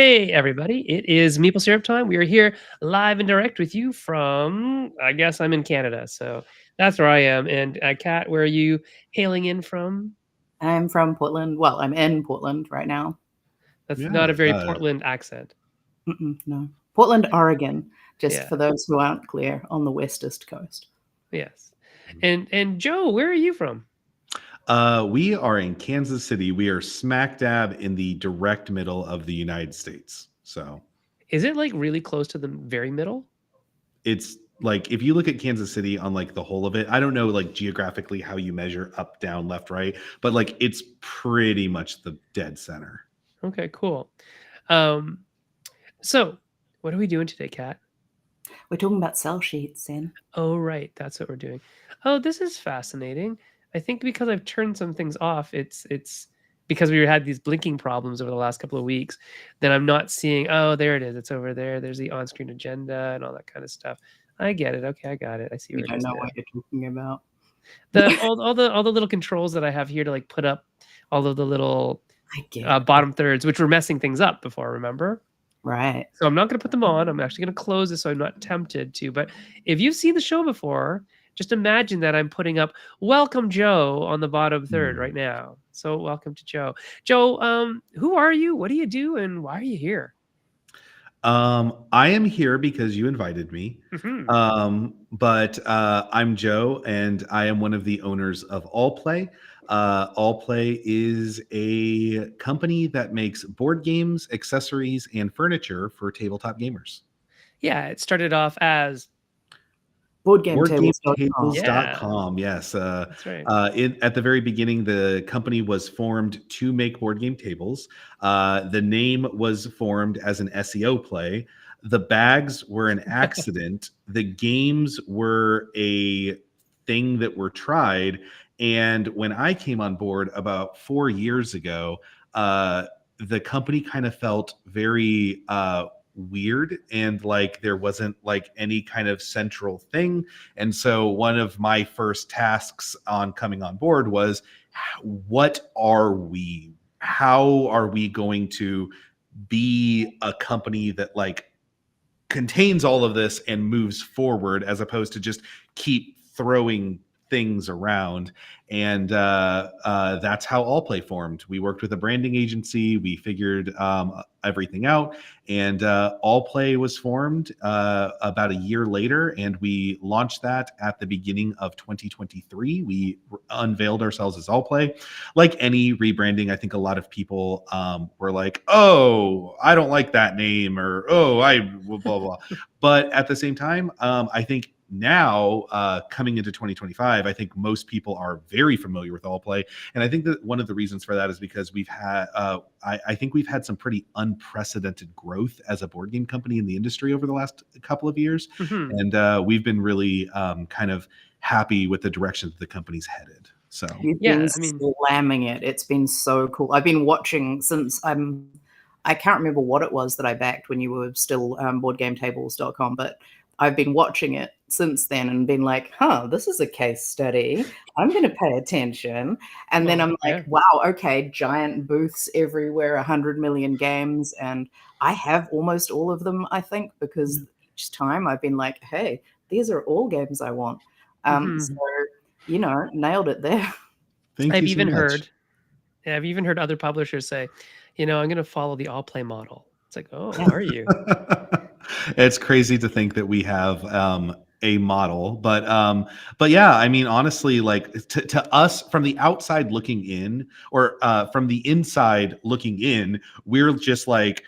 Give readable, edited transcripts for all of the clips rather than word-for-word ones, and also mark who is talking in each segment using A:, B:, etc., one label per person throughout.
A: Hey, everybody. It is Maple Syrup time. We are here live and direct with you from, I guess I'm in Canada. So that's where I am. And Kat, where are you hailing in from?
B: I'm from Portland. Well, I'm in Portland right now.
A: That's
C: Yeah,
A: not a very Portland accent.
B: No. Portland, Oregon, just
A: Yeah.
B: for those who aren't clear, on the westest coast.
A: Yes. And Joe, where are you from?
C: we are in Kansas City. We are smack dab in the direct middle of the United States. So
A: Is it like really close to the very middle?
C: it's like if you look at Kansas City on like the whole of it, I don't know like geographically how you measure up, down, left, right, but like it's pretty much the dead center.
A: Okay, cool. So what are we doing today, Kat?
B: We're talking about sell sheets, Sen.
A: Oh, right. That's what we're doing. Oh, this is fascinating. I think because I've turned some things off, it's because we had these blinking problems over the last couple of weeks, then I'm not seeing, oh, there it is. It's over there. There's the on-screen agenda and all that kind of stuff. I get it. Okay, I got it. I see
B: We
A: where it
B: don't
A: is
B: know
A: now.
B: what you're talking about.
A: All the little controls that I have here to like put up all of the little
B: I get
A: bottom thirds, which were messing things up before, remember?
B: Right.
A: So I'm not going to put them on. I'm actually going to close this so I'm not tempted to. But if you've seen the show before, just imagine that I'm putting up "Welcome Joe" on the bottom third right now. So welcome to Joe. Joe, who are you? What do you do? And why are you here?
C: I am here because you invited me. But I'm Joe, and I am one of the owners of Allplay. Allplay is a company that makes board games, accessories, and furniture for tabletop gamers.
A: Yeah, it started off as
B: BoardGameTables.com.
C: BoardGameTables.com. Yes.
A: that's right.
C: At the very beginning, the company was formed to make board game tables. The name was formed as an SEO play. The bags were an accident. The games were a thing that were tried. And when I came on board about 4 years ago, the company kind of felt very weird, and like there wasn't like any kind of central thing. And so one of my first tasks on coming on board was, what are we? How are we going to be a company that like contains all of this and moves forward, as opposed to just keep throwing things around? And that's how Allplay formed. We worked with a branding agency. We figured everything out, and Allplay was formed about a year later, and we launched that at the beginning of 2023. We unveiled ourselves as Allplay. Like any rebranding, I think a lot of people were like, "Oh, I don't like that name," or "Oh, I blah blah." But at the same time, I think now coming into 2025, I think most people are very familiar with Allplay, and I think that one of the reasons for that is because we've had I think we've had some pretty unprecedented growth as a board game company in the industry over the last couple of years. And we've been really kind of happy with the direction that the company's headed. So
B: You've been slamming it. It's been so cool. I've been watching since I can't remember what it was that I backed when you were still BoardGameTables.com, but I've been watching it since then and been like, this is a case study. I'm going to pay attention. And then I'm like, wow, okay, giant booths everywhere, 100 million games. And I have almost all of them, I think, because each time I've been like, hey, these are all games I want. So, nailed it there.
A: I've even heard other publishers say, I'm going to follow the Allplay model. It's like, oh, are you?
C: It's crazy to think that we have a model, but yeah, I mean, honestly, like to us from the outside looking in, or from the inside looking in, we're just like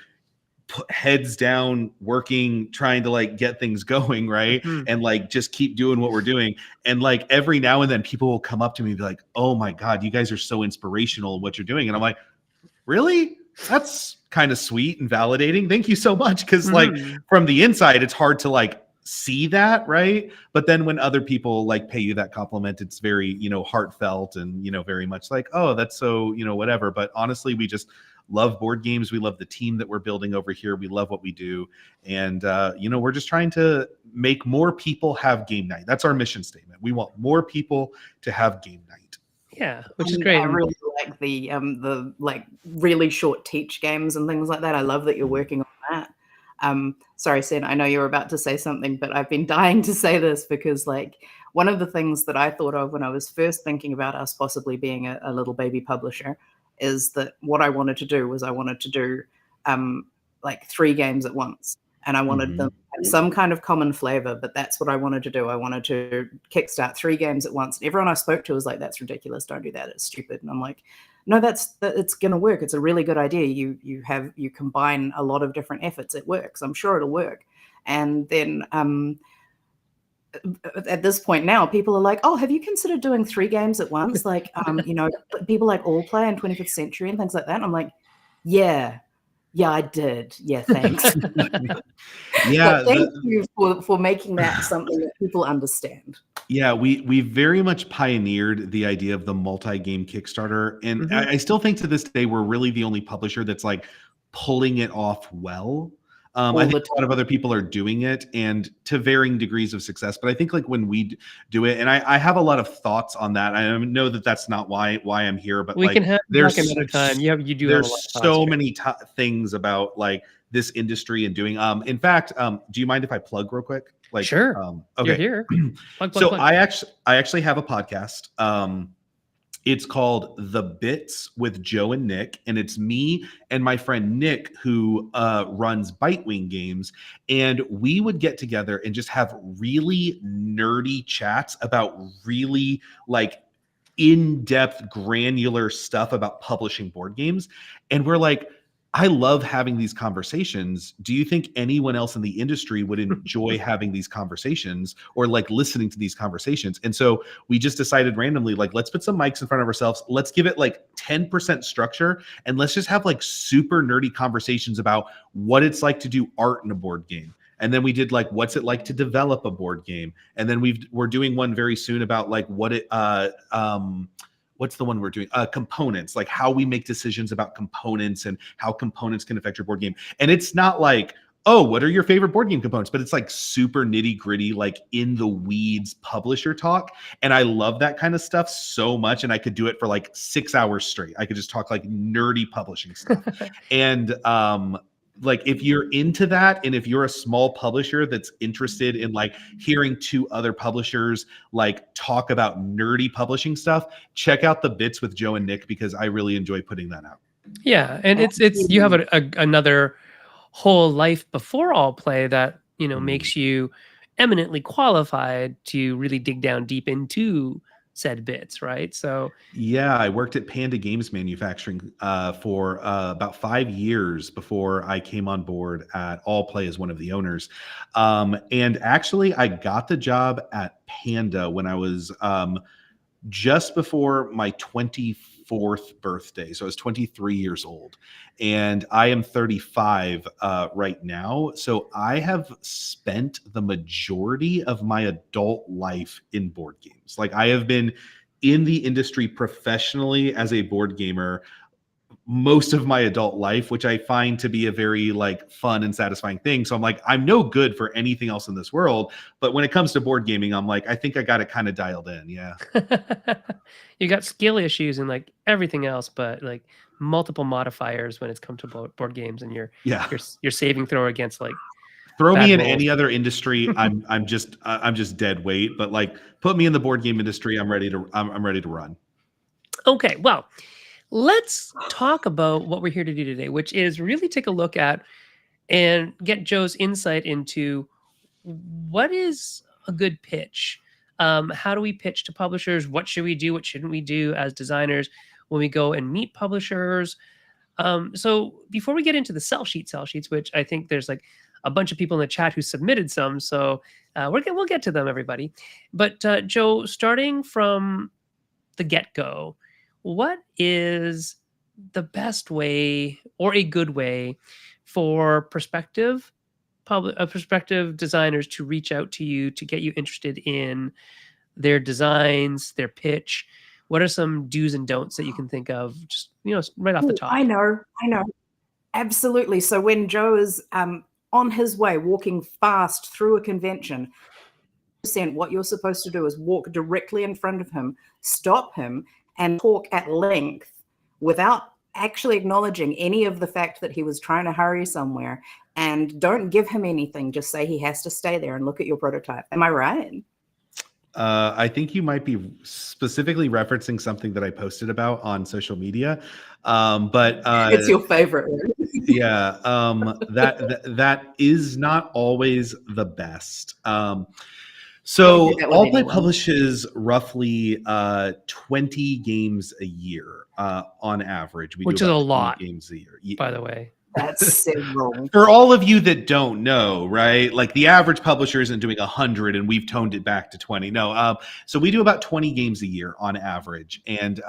C: heads down working, trying to like get things going, right? And like just keep doing what we're doing. And like every now and then people will come up to me and be like, oh my God, you guys are so inspirational in what you're doing. And I'm like, really? That's kind of sweet and validating. Thank you so much. Because like from the inside, it's hard to like see that, right? But then when other people like pay you that compliment, it's very, heartfelt and, very much like, oh, that's so, whatever. But honestly, we just love board games. We love the team that we're building over here. We love what we do. And, we're just trying to make more people have game night. That's our mission statement. We want more people to have game night.
A: Yeah, which is great.
B: I really like the like really short teach games and things like that. I love that you're working on that. Sorry, Sen, I know you're about to say something, but I've been dying to say this because like one of the things that I thought of when I was first thinking about us possibly being a little baby publisher is that what I wanted to do was I wanted to do like 3 games at once. And I wanted them to have some kind of common flavor, but that's what I wanted to do. I wanted to kickstart 3 games at once. And everyone I spoke to was like, that's ridiculous. Don't do that. It's stupid. And I'm like, no, it's going to work. It's a really good idea. You combine a lot of different efforts. It works. I'm sure it'll work. And then at this point now, people are like, oh, have you considered doing 3 games at once? Like, you know, people like Allplay and 25th Century and things like that. And I'm like, yeah, I did. Yeah, thanks.
C: Yeah,
B: thank you for making that something that people understand.
C: Yeah, we very much pioneered the idea of the multi-game Kickstarter, and I still think to this day we're really the only publisher that's like pulling it off well. I think a lot of other people are doing it, and to varying degrees of success. But I think like when we do it, and I have a lot of thoughts on that. I know that that's not why I'm here, but
A: we
C: like,
A: can have
C: there's
A: another time. You do.
C: There's
A: have
C: so many things about like this industry and doing. In fact, do you mind if I plug real quick? Like,
A: sure.
C: Okay.
A: You're here. Plug.
C: I actually have a podcast. It's called The Bits with Joe and Nick, and it's me and my friend Nick who runs Bitewing Games, and we would get together and just have really nerdy chats about really like in-depth, granular stuff about publishing board games, and we're like, I love having these conversations. Do you think anyone else in the industry would enjoy having these conversations or like listening to these conversations? And so we just decided randomly, like, let's put some mics in front of ourselves. Let's give it like 10% structure. And let's just have like super nerdy conversations about what it's like to do art in a board game. And then we did like, what's it like to develop a board game? And then we're doing one very soon about like what it, what's the one we're doing? Components, like how we make decisions about components and how components can affect your board game. And it's not like, oh, what are your favorite board game components? But it's like super nitty gritty, like in the weeds publisher talk. And I love that kind of stuff so much. And I could do it for like 6 hours straight. I could just talk like nerdy publishing stuff. And like if you're into that, and if you're a small publisher that's interested in like hearing 2 other publishers like talk about nerdy publishing stuff, check out The Bits with Joe and Nick, because I really enjoy putting that out.
A: Yeah, and it's you have another whole life before Allplay that, you know, makes you eminently qualified to really dig down deep into said bits, right? So
C: yeah, I worked at Panda Games Manufacturing for about 5 years before I came on board at Allplay as one of the owners. And actually, I got the job at Panda when I was just before my 24th birthday. So I was 23 years old, and I am 35 right now. So I have spent the majority of my adult life in board games. Like I have been in the industry professionally as a board gamer most of my adult life, which I find to be a very like fun and satisfying thing. So I'm like, I'm no good for anything else in this world. But when it comes to board gaming, I'm like, I think I got it kind of dialed in. Yeah.
A: You got skill issues and like everything else, but like multiple modifiers when it's come to board games, and your saving throw against like
C: throw me in any other industry. I'm just dead weight, but like put me in the board game industry. I'm ready to run. Okay.
A: Well, let's talk about what we're here to do today, which is really take a look at and get Joe's insight into what is a good pitch. How do we pitch to publishers? What should we do? What shouldn't we do as designers when we go and meet publishers? So before we get into the sell sheets, which I think there's like a bunch of people in the chat who submitted some. So we'll get to them, everybody. But Joe, starting from the get-go, what is the best way or a good way for prospective designers to reach out to you to get you interested in their designs, their pitch? What are some do's and don'ts that you can think of, just, you know, right off the top?
B: I know. Absolutely. So when Joe is on his way, walking fast through a convention, what you're supposed to do is walk directly in front of him, stop him, and talk at length without actually acknowledging any of the fact that he was trying to hurry somewhere, and don't give him anything. Just say he has to stay there and look at your prototype. Am I right?
C: I think you might be specifically referencing something that I posted about on social media. But
B: it's your favorite word.
C: Yeah, that is not always the best. So Allplay publishes roughly 20 games a year on average.
A: Which is a lot,
C: games a year.
A: By the way.
B: That's several.
C: For all of you that don't know, right? Like the average publisher isn't doing 100 and we've toned it back to 20. No, so we do about 20 games a year on average. And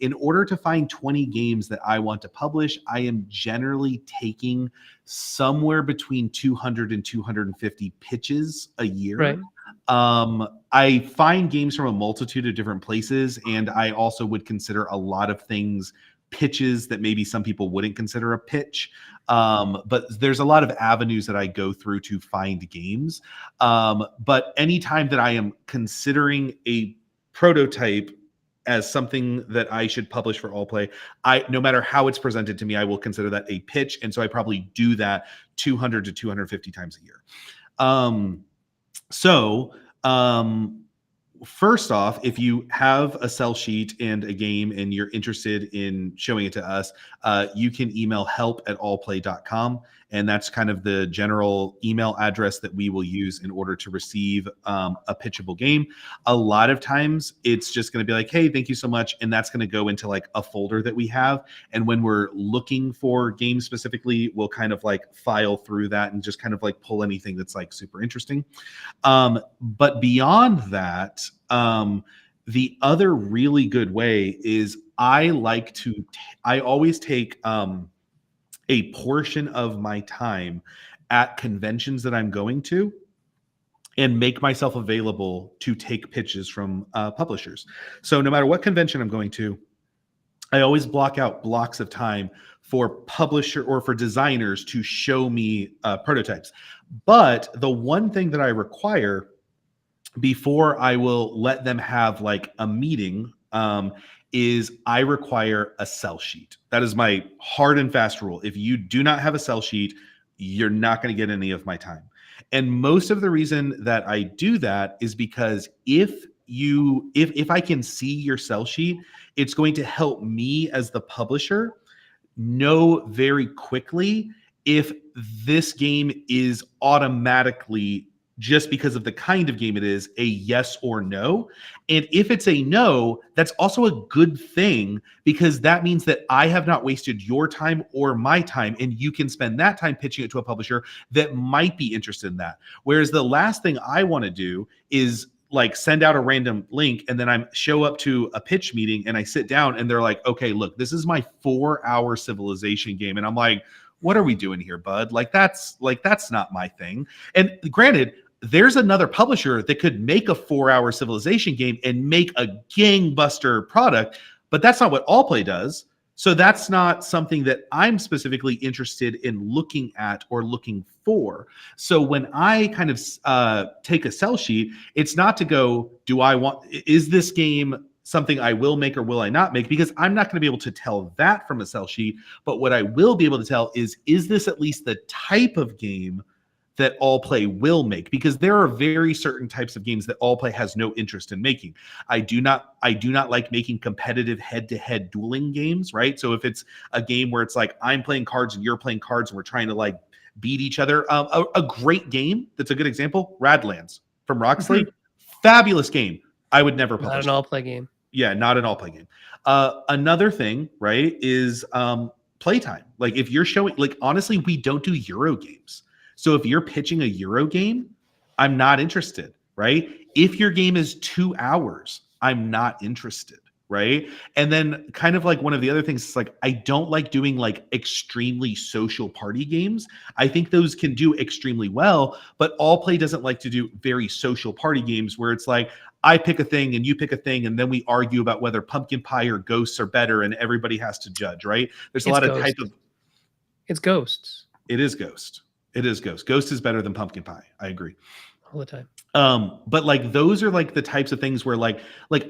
C: in order to find 20 games that I want to publish, I am generally taking somewhere between 200 and 250 pitches a year.
A: Right.
C: I find games from a multitude of different places, and I also would consider a lot of things pitches that maybe some people wouldn't consider a pitch. But there's a lot of avenues that I go through to find games. But anytime that I am considering a prototype as something that I should publish for Allplay, no matter how it's presented to me, I will consider that a pitch. And so I probably do that 200 to 250 times a year. First off, if you have a sell sheet and a game and you're interested in showing it to us, you can email help@allplay.com. And that's kind of the general email address that we will use in order to receive a pitchable game. A lot of times it's just going to be like, hey, thank you so much. And that's going to go into like a folder that we have. And when we're looking for games specifically, we'll kind of like file through that and just kind of like pull anything that's like super interesting. But beyond that, the other really good way is I always take a portion of my time at conventions that I'm going to and make myself available to take pitches from publishers. So no matter what convention I'm going to, I always block out blocks of time for publisher or for designers to show me prototypes. But the one thing that I require before I will let them have like a meeting is I require a sell sheet. That is my hard and fast rule. If you do not have a sell sheet, you're not going to get any of my time. And most of the reason that I do that is because if I can see your sell sheet, it's going to help me as the publisher know very quickly if this game is automatically, just because of the kind of game it is, a yes or no. And if it's a no, that's also a good thing, because that means that I have not wasted your time or my time, and you can spend that time pitching it to a publisher that might be interested in that. Whereas the last thing I want to do is like send out a random link and then I show up to a pitch meeting and I sit down and they're like, okay, look, this is my 4-hour Civilization game. And I'm like, what are we doing here, bud? That's not my thing. And granted, there's another publisher that could make a 4-hour Civilization game and make a gangbuster product, but that's not what Allplay does. So that's not something that I'm specifically interested in looking at or looking for. So when I kind of take a sell sheet, it's not to go, is this game something I will make or will I not make? Because I'm not going to be able to tell that from a sell sheet. But what I will be able to tell is this at least the type of game that Allplay will make? Because there are very certain types of games that Allplay has no interest in making. I do not like making competitive head-to-head dueling games, right? So if it's a game where it's like I'm playing cards and you're playing cards and we're trying to like beat each other, a great game that's a good example, Radlands from Roxley, fabulous game. I would never publish.
A: Not an Allplay game.
C: Yeah, not an Allplay game. Another thing, right, is playtime. Like if you're showing, like honestly, we don't do Euro games. So if you're pitching a Euro game, I'm not interested, right? If your game is 2 hours, I'm not interested, right? And then kind of like one of the other things is like, I don't like doing like extremely social party games. I think those can do extremely well, but Allplay doesn't like to do very social party games where it's like, I pick a thing and you pick a thing, and then we argue about whether pumpkin pie or ghosts are better, and everybody has to judge, right? There's a lot of type of...
A: It's ghosts.
C: It is Ghost. It is Ghost. Ghost is better than pumpkin pie. I agree.
A: All the time.
C: But like those are like the types of things where like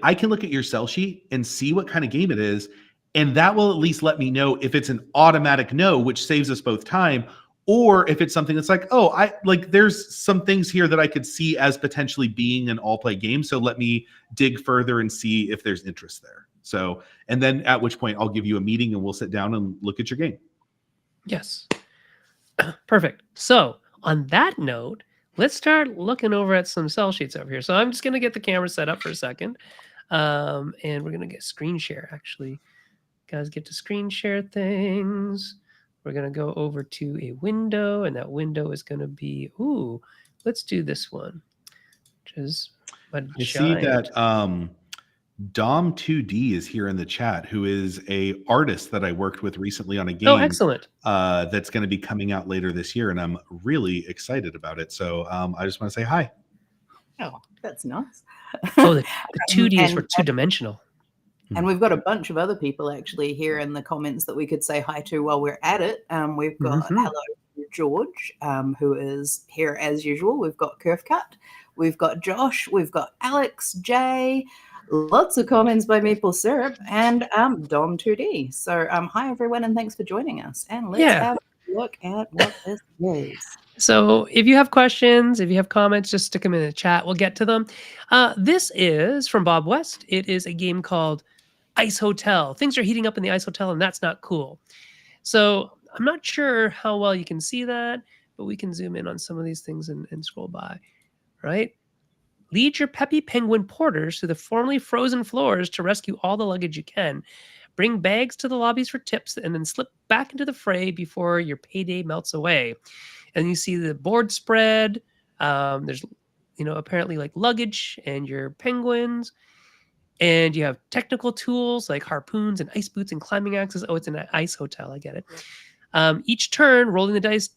C: I can look at your sell sheet and see what kind of game it is. And that will at least let me know if it's an automatic no, which saves us both time, or if it's something that's like, oh, I like there's some things here that I could see as potentially being an all play game. So let me dig further and see if there's interest there. So, and then at which point I'll give you a meeting and we'll sit down and look at your game.
A: Yes. Perfect. So on that note, let's start looking over at some sell sheets over here. So I'm just going to get the camera set up for a second. And we're going to get screen share, actually. Guys get to screen share things. We're going to go over to a window, and that window is going to be, ooh, let's do this one, which is a
C: I see that Dom2D is here in the chat, who is a artist that I worked with recently on a game.
A: Oh, excellent.
C: That's going to be coming out later this year, and I'm really excited about it. So I just want to say hi.
B: Oh, that's nice.
A: Oh, the 2D is for two-dimensional.
B: And we've got a bunch of other people actually here in the comments that we could say hi to while we're at it. We've got hello George, who is here as usual. We've got Curve Cut. We've got Josh. We've got Alex, Jay. Lots of comments by Maple Syrup and Dom2D. So hi everyone and thanks for joining us. And let's have a look at what this is.
A: So if you have questions, if you have comments, just stick them in the chat. We'll get to them. This is from Bob West. It is a game called Ice Hotel. Things are heating up in the Ice Hotel, and that's not cool. So I'm not sure how well you can see that, but we can zoom in on some of these things and scroll by, right? Lead your peppy penguin porters to the formerly frozen floors to rescue all the luggage you can. Bring bags to the lobbies for tips and then slip back into the fray before your payday melts away. And you see the board spread. There's, apparently like luggage and your penguins. And you have technical tools like harpoons and ice boots and climbing axes. Oh, it's an ice hotel. I get it. Each turn, rolling the dice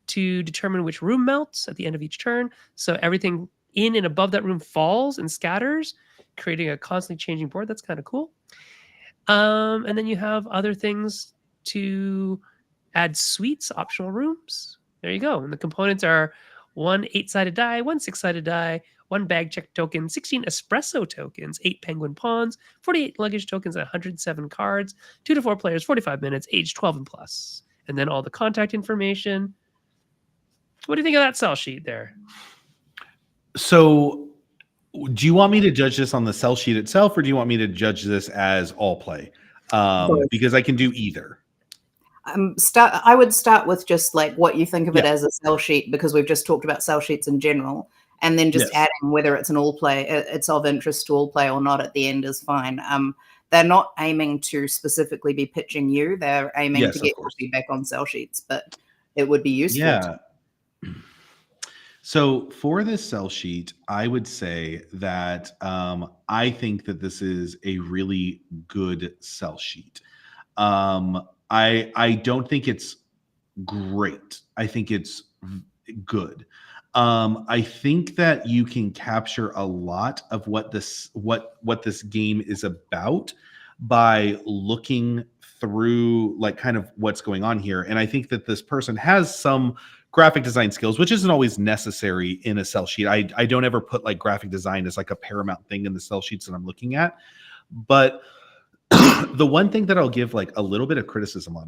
A: to determine which room melts at the end of each turn. So everything in and above that room falls and scatters, creating a constantly changing board. That's kind of cool. And then you have other things to add suites, optional rooms. There you go. And the components are 1 8-sided die, 1 6-sided die, 1 bag check token, 16 espresso tokens, 8 penguin pawns, 48 luggage tokens, and 107 cards, 2 to 4 players, 45 minutes, age 12 and plus. And then all the contact information. What do you think of that sell sheet there?
C: So do you want me to judge this on the sell sheet itself, or do you want me to judge this as all play? Because I can do either.
B: I would start with just like what you think of it as a sell sheet, because we've just talked about sell sheets in general, and then just adding whether it's an all play, it's of interest to all play or not at the end is fine. They're not aiming to specifically be pitching you; they're aiming to get your feedback on sell sheets, but it would be useful.
C: Yeah. So for this sell sheet, I would say that I think that this is a really good sell sheet. I don't think it's great. I think it's good. I think that you can capture a lot of what this game is about by looking through like kind of what's going on here. And I think that this person has some graphic design skills, which isn't always necessary in a sell sheet. I don't ever put like graphic design as like a paramount thing in the sell sheets that I'm looking at. But the one thing that I'll give like a little bit of criticism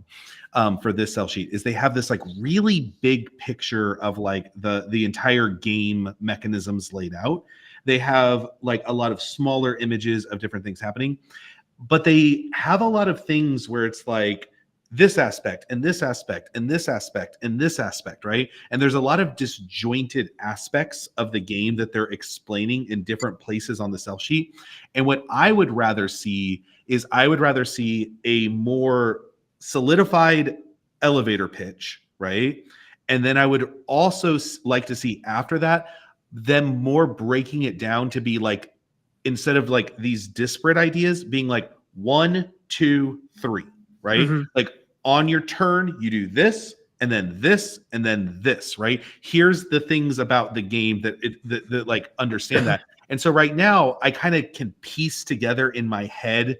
C: on for this sell sheet is they have this like really big picture of like the entire game mechanisms laid out. They have like a lot of smaller images of different things happening, but they have a lot of things where it's like this aspect and this aspect and this aspect and this aspect, right? And there's a lot of disjointed aspects of the game that they're explaining in different places on the sell sheet. And what I would rather see is a more solidified elevator pitch, right? And then I would also like to see after that, them more breaking it down to be like, instead of like these disparate ideas being like 1, 2, 3, right? Like on your turn, you do this, and then this, and then this, right? Here's the things about the game that like understand that. And so right now, I kind of can piece together in my head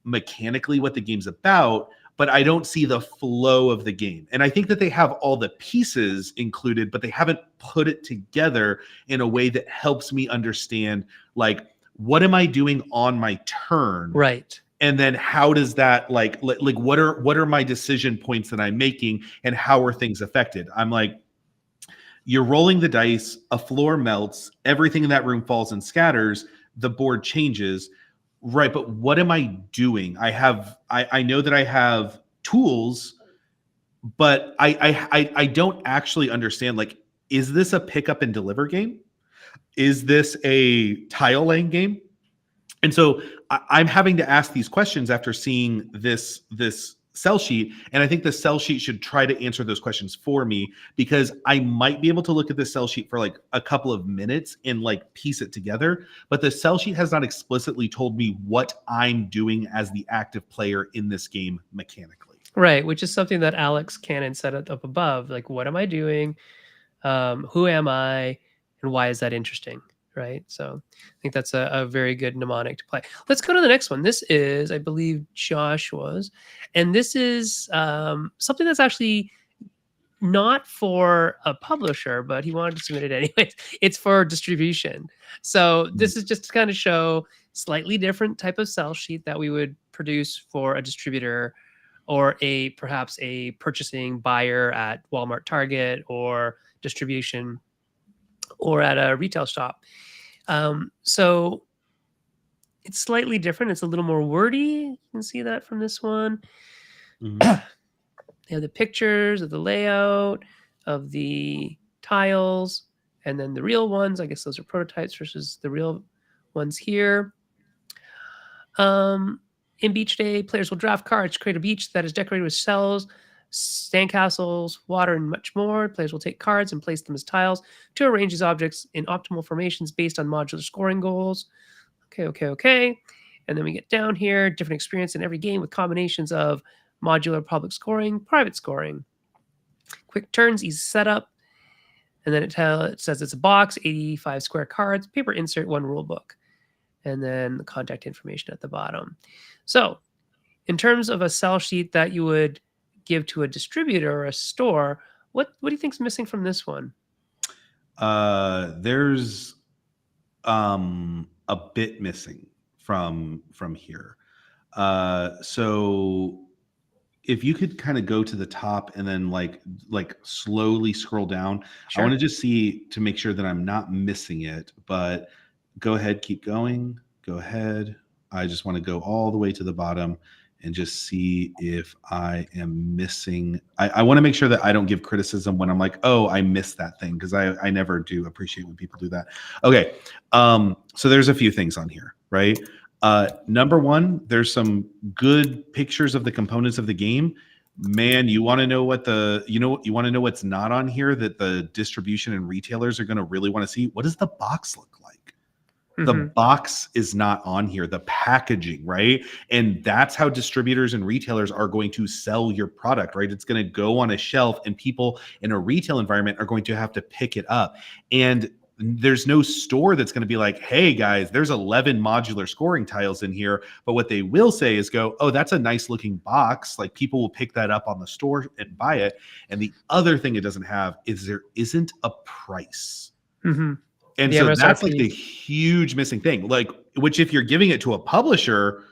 C: mechanically what the game's about, but I don't see the flow of the game. And I think that they have all the pieces included, but they haven't put it together in a way that helps me understand, like, what am I doing on my turn?
A: Right.
C: and then how does that like what are my decision points that I'm making, and how are things affected? I'm like, you're rolling the dice, a floor melts, everything in that room falls and scatters, the board changes, right? But what am I doing? I know that I have tools, but I don't actually understand, like, is this a pick up and deliver game? Is this a tile laying game? And so I'm having to ask these questions after seeing this sell sheet, and I think the sell sheet should try to answer those questions for me, because I might be able to look at the sell sheet for like a couple of minutes and like piece it together, but the sell sheet has not explicitly told me what I'm doing as the active player in this game mechanically.
A: Right, which is something that Alex Cannon said up above. Like, what am I doing? Who am I? And why is that interesting? Right. So I think that's a very good mnemonic to play. Let's go to the next one. This is, I believe, Joshua's. And this is something that's actually not for a publisher, but he wanted to submit it anyways. It's for distribution. So this is just to kind of show slightly different type of sell sheet that we would produce for a distributor, or perhaps a purchasing buyer at Walmart, Target, or distribution, or at a retail shop. So it's slightly different. It's a little more wordy. You can see that from this one. They have the pictures of the layout of the tiles, and then the real ones. I guess those are prototypes versus the real ones here. In Beach Day, players will draft cards to create a beach that is decorated with cells, sandcastles, water, and much more. Players will take cards and place them as tiles to arrange these objects in optimal formations based on modular scoring goals. Okay. And then we get down here, different experience in every game with combinations of modular public scoring, private scoring. Quick turns, easy setup. And then it says it's a box, 85 square cards, paper insert, 1 rule book. And then the contact information at the bottom. So in terms of a sell sheet that you would give to a distributor or a store, what do you think's missing from this one?
C: There's a bit missing from here. So if you could kind of go to the top and then like slowly scroll down. Sure. I want to just see to make sure that I'm not missing it, but go ahead, keep going. Go ahead. I just want to go all the way to the bottom and just see if I am missing. I want to make sure that I don't give criticism when I'm like, oh, I missed that thing, because I never do appreciate when people do that. Okay. So there's a few things on here, right? Number one, there's some good pictures of the components of the game. Man, you want to know what you want to know what's not on here that the distribution and retailers are going to really want to see? What does the box look like? The box is not on here, the packaging, right? And that's how distributors and retailers are going to sell your product, right? It's going to go on a shelf, and people in a retail environment are going to have to pick it up. And there's no store that's going to be like, hey guys, there's 11 modular scoring tiles in here. But what they will say is go, oh, that's a nice looking box. Like, people will pick that up on the store and buy it. And the other thing it doesn't have is there isn't a price. And so that's like the huge missing thing, like, which if you're giving it to a publisher,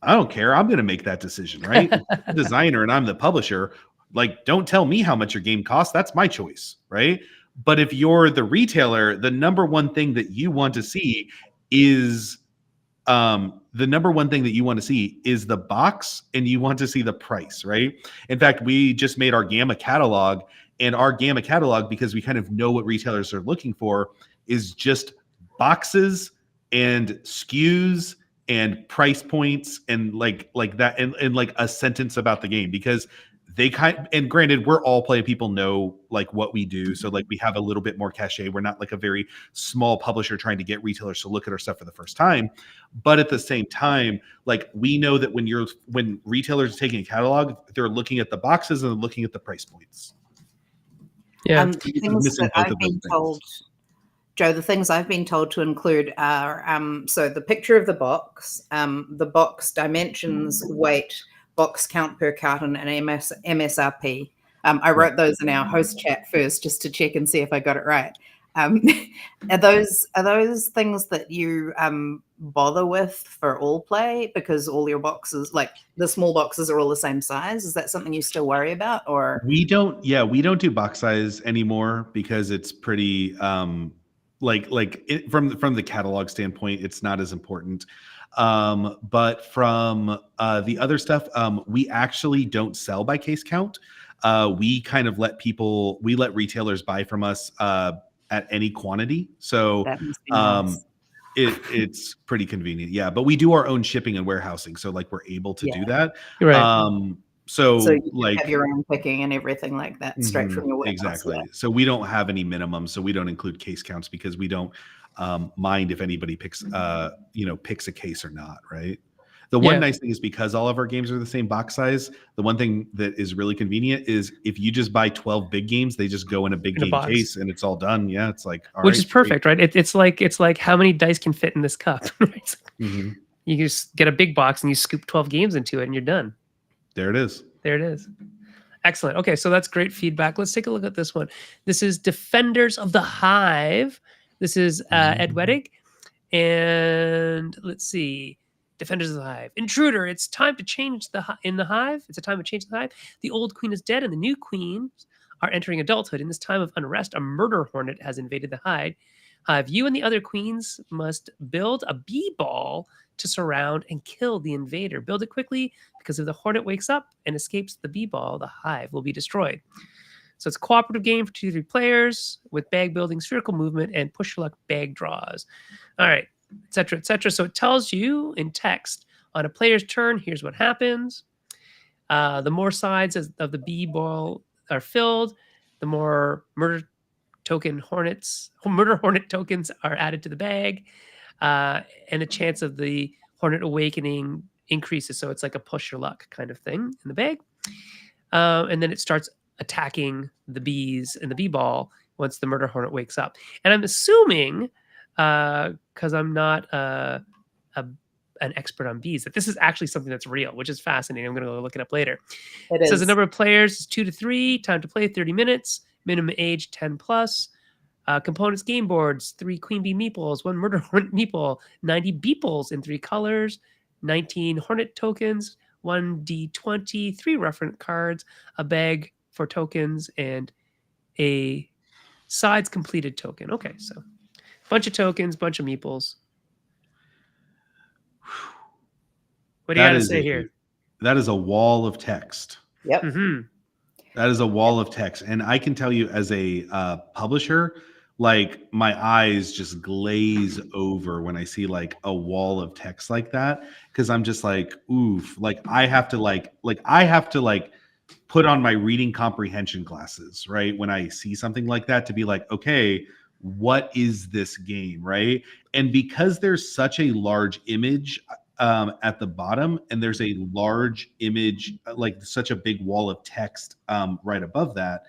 C: I don't care. I'm going to make that decision, right? I'm the designer and I'm the publisher. Like, don't tell me how much your game costs. That's my choice, right? But if you're the retailer, the number one thing that you want to see is the box, and you want to see the price, right? In fact, we just made our Gamma catalog, and our Gamma catalog, because we kind of know what retailers are looking for, is just boxes and SKUs and price points and like that, and like a sentence about the game, because they and granted, we're Allplay, people know like what we do, so like we have a little bit more cachet. We're not like a very small publisher trying to get retailers to look at our stuff for the first time, but at the same time, like, we know that when retailers are taking a catalog, they're looking at the boxes and they're looking at the price points.
B: Yeah, things that I've been told, Joe, the things I've been told to include are so the picture of the box dimensions, weight, box count per carton, and MSRP. I wrote those in our host chat first just to check and see if I got it right. Um, are those things that you bother with for Allplay because all your boxes, like the small boxes, are all the same size? Is that something you still worry about, or
C: We don't do box size anymore because it's pretty from the catalog standpoint, it's not as important. But from the other stuff, we actually don't sell by case count. We kind of let retailers buy from us at any quantity. So
B: that must be nice?
C: it's pretty convenient. Yeah, but we do our own shipping and warehousing, so like we're able to
B: Yeah.
C: do that.
A: You're right.
B: So
C: So
B: you can
C: like
B: have your own picking and everything like that straight from your warehouse.
C: exactly.
B: Yeah.
C: So we don't have any minimum, so we don't include case counts because we don't mind if anybody picks picks a case or not, right? The one
A: Yeah.
C: nice thing is because all of our games are the same box size, the one thing that is really convenient is if you just buy 12 big games, they just go in a big
A: In a
C: game
A: box.
C: case and it's all done. Yeah, it's like all
A: Which
C: right,
A: is perfect, right? It's like how many dice can fit in this cup? Right?
C: Mhm.
A: You just get a big box and you scoop 12 games into it and you're done.
C: There it is.
A: There it is. Excellent. Okay, so that's great feedback. Let's take a look at this one. This is Defenders of the Hive. This is Ed Weddig. And let's see. Defenders of the Hive. Intruder, it's time to change in the Hive. It's a time to change the Hive. The old queen is dead and the new queens are entering adulthood. In this time of unrest, a murder hornet has invaded the Hive. You and the other queens must build a bee ball to surround and kill the invader. Build it quickly because if the hornet wakes up and escapes the bee ball, the Hive will be destroyed. So it's a cooperative game for 2 to 3 players with bag building, spherical movement, and push your luck bag draws. All right, etc., etc. So it tells you in text on a player's turn, here's what happens. The more sides of the bee ball are filled, the more murder hornet tokens are added to the bag, and the chance of the hornet awakening increases. So it's like a push your luck kind of thing in the bag. And then it starts attacking the bees and the bee ball once the murder hornet wakes up. And I'm assuming, because I'm not an expert on bees, that this is actually something that's real, which is fascinating. I'm going to go look it up later. It says the number of players is 2 to 3. Time to play 30 minutes. Minimum age 10 plus. Components: game boards, 3 queen bee meeples, 1 murder hornet meeple, 90 beeples in 3 colors, 19 hornet tokens, 1d20, 3 reference cards, a bag for tokens, and a sides completed token. Okay, so bunch of tokens, bunch of meeples. What do you got to say here?
C: That is a wall of text.
B: Yep.
A: Mm-hmm.
C: That is a wall of text. And I can tell you as a publisher, like my eyes just glaze over when I see like a wall of text like that. Cause I'm just like, oof, like I have to put on my reading comprehension glasses, right? When I see something like that to be like, okay, what is this game, right? And because there's such a large image at the bottom, and there's a large image, like such a big wall of text right above that,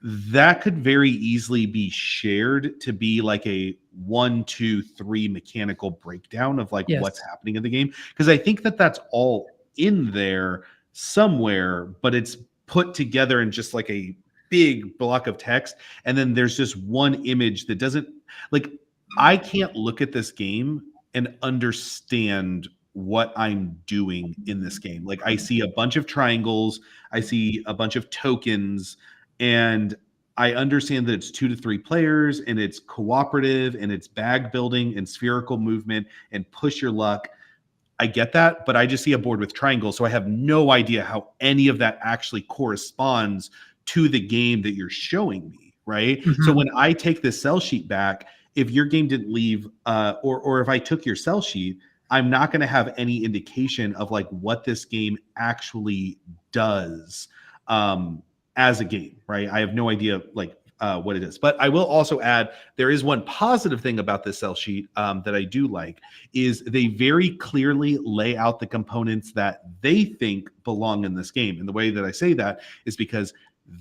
C: that could very easily be shared to be like a 1, 2, 3 mechanical breakdown of like what's happening in the game. Because I think that that's all in there somewhere, but it's put together in just like a big block of text. And then there's just one image that doesn't, like, I can't look at this game and understand what I'm doing in this game. Like I see a bunch of triangles, I see a bunch of tokens, and I understand that it's 2 to 3 players and it's cooperative and it's bag building and spherical movement and push your luck. I get that, but I just see a board with triangles, so I have no idea how any of that actually corresponds to the game that you're showing me, right?
A: Mm-hmm.
C: So when I take this sell sheet back, if your game didn't leave, or if I took your sell sheet, I'm not going to have any indication of like what this game actually does as a game, right? I have no idea like what it is. But I will also add, there is one positive thing about this sell sheet that I do like, is they very clearly lay out the components that they think belong in this game. And the way that I say that is because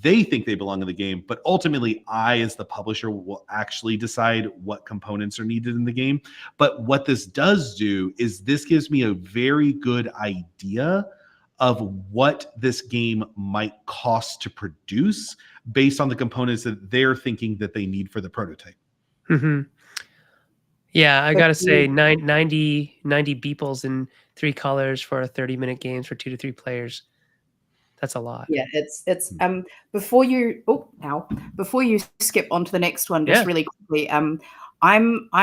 C: they think they belong in the game, but ultimately I, as the publisher, will actually decide what components are needed in the game. But what this does do is this gives me a very good idea of what this game might cost to produce, based on the components that they're thinking that they need for the prototype.
A: Mm-hmm. Yeah, I
B: But
A: gotta say,
B: you-
A: 90 beeples in 3 colors for a 30-minute games for 2 to 3 players. That's a lot.
B: Yeah, it's before you before you skip on to the next one, just
A: Yeah.
B: really quickly, I'm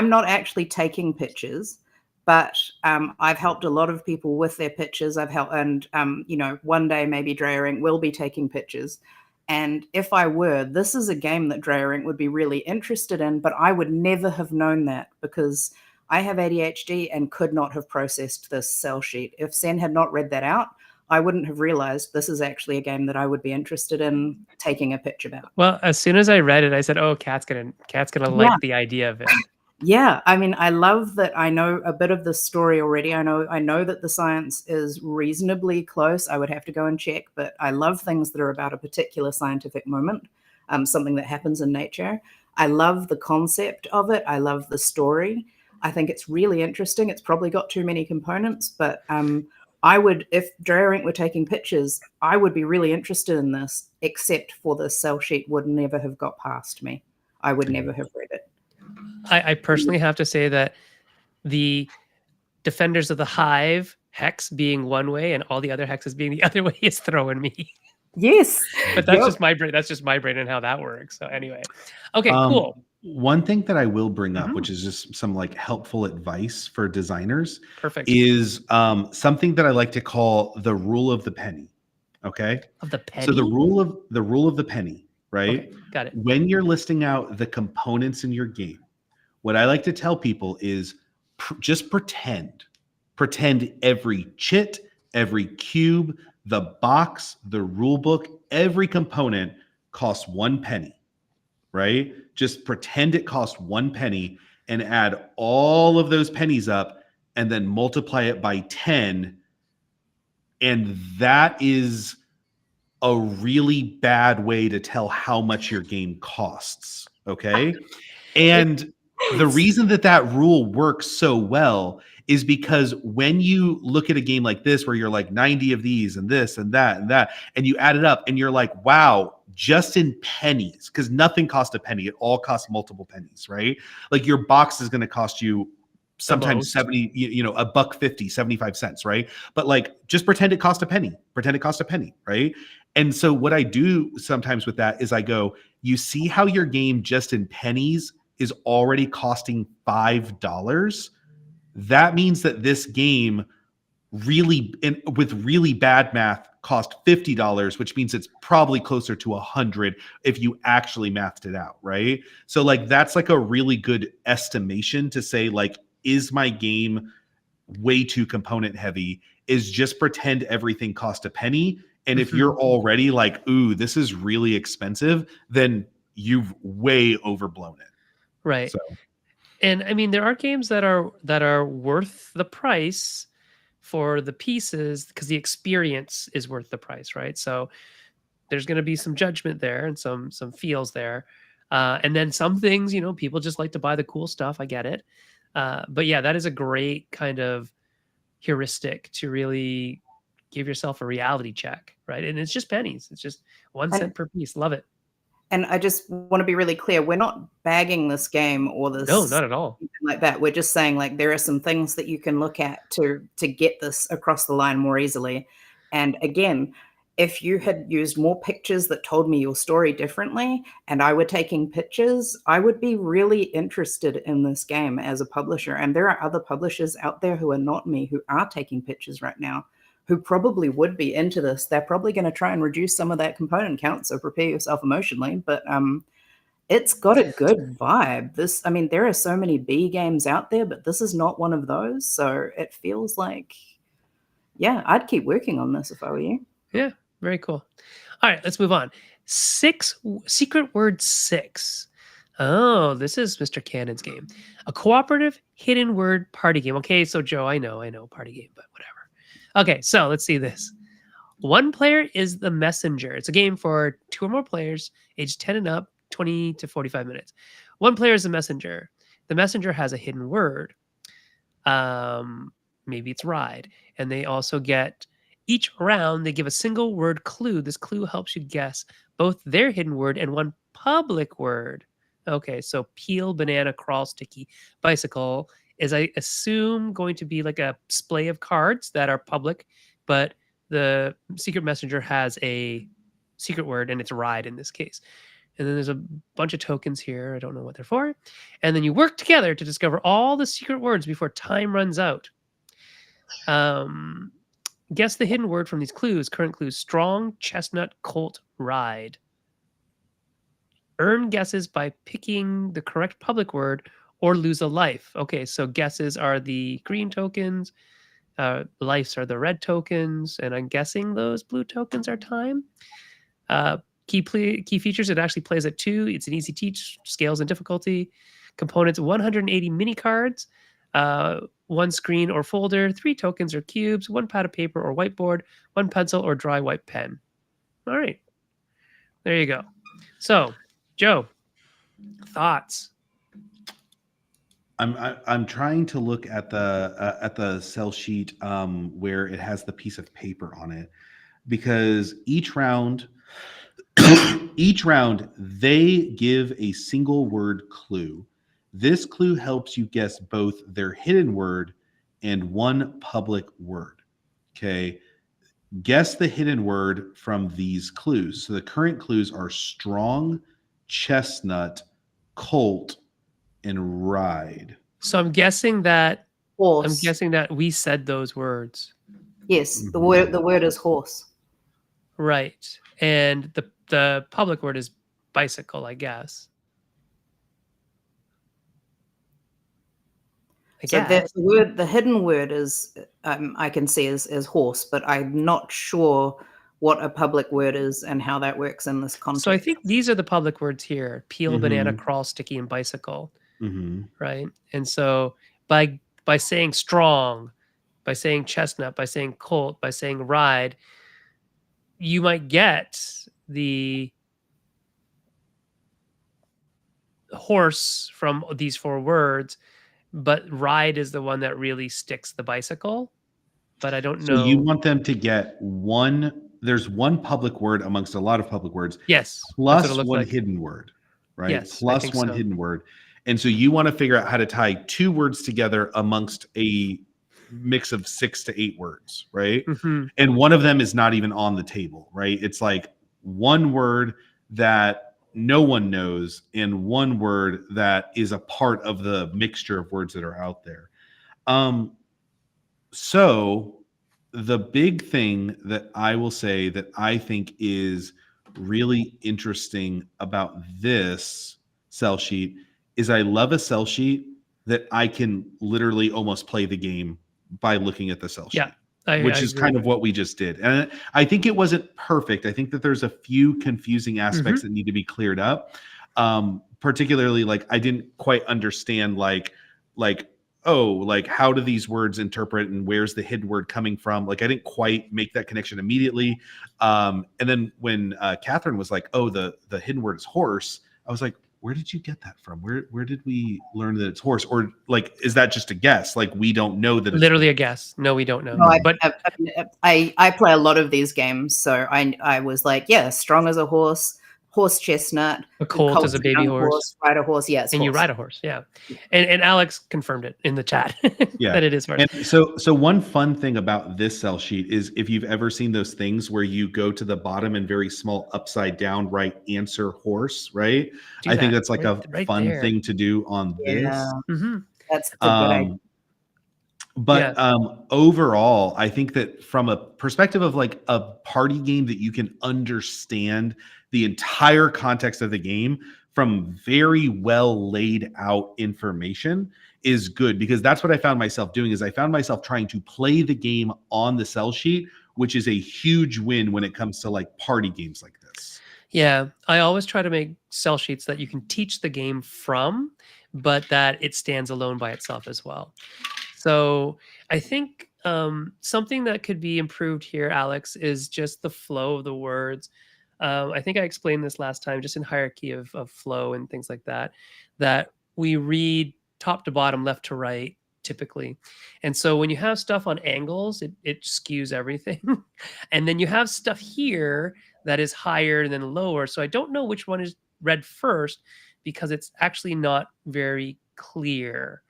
B: not actually taking pictures, but I've helped a lot of people with their pictures. I've helped, and you know, one day maybe Dreyering will be taking pictures. And if I were, this is a game that Dreyering would be really interested in, but I would never have known that because I have ADHD and could not have processed this cell sheet. If Sen had not read that out, I wouldn't have realized this is actually a game that I would be interested in taking a pitch about.
A: Well, as soon as I read it, I said, "Oh, Kat's gonna like the idea of it."
B: Yeah, I mean, I love that I know a bit of the story already. I know that the science is reasonably close. I would have to go and check, but I love things that are about a particular scientific moment, something that happens in nature. I love the concept of it. I love the story. I think it's really interesting. It's probably got too many components, but I would, if Dreyering were taking pictures, I would be really interested in this, except for the cell sheet would never have got past me. I would never have read it.
A: I personally have to say that the Defenders of the Hive hex being one way and all the other hexes being the other way is throwing me.
B: Yes.
A: But that's just my brain. That's just my brain and how that works. So anyway, okay, cool.
C: One thing that I will bring up,
A: Mhm.
C: which is just some like helpful advice for designers,
A: Perfect.
C: is something that I like to call the rule of the penny. Okay.
A: Of the penny.
C: So the rule of the penny, right?
A: Okay, got it.
C: When you're listing out the components in your game, what I like to tell people is just pretend every chit, every cube, the box, the rule book, every component costs 1 penny, right? Just pretend it costs 1 penny and add all of those pennies up and then multiply it by 10. And that is a really bad way to tell how much your game costs. Okay. And the reason that rule works so well is because when you look at a game like this, where you're like 90 of these and this and that, and you add it up and you're like, wow, just in pennies, because nothing costs a penny. It all costs multiple pennies, right? Like your box is going to cost you sometimes 70, $1.50, 75 cents, right? But like, just pretend it cost a penny, right? And so what I do sometimes with that is I go, you see how your game just in pennies is already costing $5. That means that this game with really bad math cost $50, which means it's probably closer to 100 if you actually mathed it out, right? So like that's like a really good estimation to say like, is my game way too component heavy? Is just pretend everything cost a penny. And if you're already like, ooh, this is really expensive, then you've way overblown it.
A: Right.
C: So.
A: And I mean, there are games that are worth the price for the pieces because the experience is worth the price, right? So there's going to be some judgment there and some feels there, and then some things, people just like to buy the cool stuff. I get it, but yeah, that is a great kind of heuristic to really give yourself a reality check, right? And it's just pennies. It's just 1 cent per piece. Love it.
B: And I just want to be really clear. We're not bagging this game or this.
A: No, not at all.
B: Like that. We're just saying like there are some things that you can look at to get this across the line more easily. And again, if you had used more pictures that told me your story differently and I were taking pictures, I would be really interested in this game as a publisher. And there are other publishers out there who are not me who are taking pictures right now, who probably would be into this. They're probably going to try and reduce some of that component count, so prepare yourself emotionally. But it's got a good vibe. There are so many B games out there, but this is not one of those. So it feels like, yeah, I'd keep working on this if I were you.
A: Yeah, very cool. All right, let's move on. Secret Word 6. Oh, this is Mr. Cannon's game. A cooperative hidden word party game. Okay, so Joe, I know party game, but whatever. Okay, so let's see this. One player is the messenger. It's a game for 2 or more players, age 10 and up, 20 to 45 minutes. One player is the messenger. The messenger has a hidden word. Maybe it's ride. And they also get, each round, they give a single word clue. This clue helps you guess both their hidden word and one public word. Okay, so peel, banana, crawl, sticky, bicycle is, I assume, going to be like a splay of cards that are public, but the secret messenger has a secret word and it's ride in this case. And then there's a bunch of tokens here. I don't know what they're for. And then you work together to discover all the secret words before time runs out. Guess the hidden word from these clues. Current clues: strong, chestnut, colt, ride. Earn guesses by picking the correct public word or lose a life. Okay, so guesses are the green tokens. Lives are the red tokens. And I'm guessing those blue tokens are time. Key features: it actually plays at 2. It's an easy teach. Scales and difficulty. Components: 180 mini cards, 1 screen or folder, 3 tokens or cubes, 1 pad of paper or whiteboard, 1 pencil or dry white pen. All right, there you go. So, Joe, thoughts?
C: I'm trying to look at the sell sheet where it has the piece of paper on it, because each round they give a single word clue. This clue helps you guess both their hidden word and one public word. Okay. Guess the hidden word from these clues. So the current clues are strong, chestnut, colt, and ride.
A: So I'm guessing that
B: Horse.
A: we said those words.
B: Yes, the word is horse.
A: Right. And the public word is bicycle, I guess.
B: The hidden word is, I can see is horse, but I'm not sure what a public word is and how that works in this context.
A: So I think these are the public words here: peel, banana, crawl, sticky, and bicycle. Right. And so by saying strong, by saying chestnut, by saying colt, by saying ride, you might get the horse from these 4 words, but ride is the one that really sticks the bicycle. But I don't know.
C: So you want them to get there's one public word amongst a lot of public words.
A: Yes.
C: Plus one hidden word, right?
A: Yes,
C: plus one hidden word. And so you want to figure out how to tie 2 words together amongst a mix of 6 to 8 words, right? And one of them is not even on the table, right? It's like one word that no one knows and one word that is a part of the mixture of words that are out there. So the big thing that I will say that I think is really interesting about this sell sheet is I love a sell sheet that I can literally almost play the game by looking at the sell sheet, which is kind of what we just did. And I think it wasn't perfect. I think that there's a few confusing aspects that need to be cleared up. Particularly, like, I didn't quite understand how do these words interpret and where's the hidden word coming from? Like, I didn't quite make that connection immediately. And then when Catherine was like, oh, the hidden word is horse, I was like, where did you get that from? Where did we learn that it's horse? Or like, is that just a guess? Like, we don't know that it's
A: literally a guess. No, we don't know.
B: No, I play a lot of these games, so I was like, yeah, strong as a horse, horse chestnut.
A: A colt is a baby horse.
B: Ride a horse, yes.
A: And horse. You ride a horse, yeah. And Alex confirmed it in the chat that it is horse.
C: And so one fun thing about this sell sheet is if you've ever seen those things where you go to the bottom and very small upside down write answer horse, right? I think that's like a fun thing to do on this.
B: That's a good idea.
C: But overall, I think that from a perspective of like a party game that you can understand the entire context of the game from very well laid out information is good, because that's what I found myself doing. Is I found myself trying to play the game on the sell sheet, which is a huge win when it comes to like party games like this.
A: Yeah, I always try to make sell sheets that you can teach the game from, but that it stands alone by itself as well. So I think something that could be improved here, Alex, is just the flow of the words. I think I explained this last time, just in hierarchy of flow and things like that, that we read top to bottom, left to right, typically. And so when you have stuff on angles, it skews everything. And then you have stuff here that is higher than lower. So I don't know which one is read first because it's actually not very clear.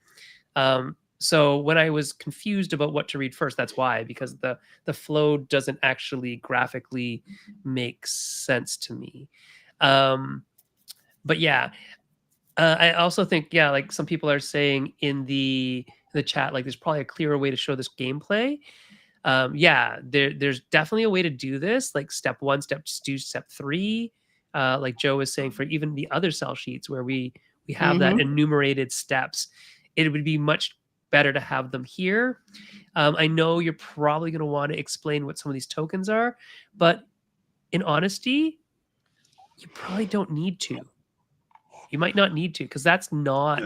A: So when I was confused about what to read first, that's why, because the flow doesn't actually graphically make sense to me. But yeah, I also think, yeah, like some people are saying in the chat, like there's probably a clearer way to show this gameplay. Yeah, there's definitely a way to do this, like step 1, step 2, step 3. Like Joe was saying, for even the other cell sheets where we have that enumerated steps, it would be much better to have them here. I know you're probably going to want to explain what some of these tokens are, but in honesty, you probably don't need to. You might not need to, because that's not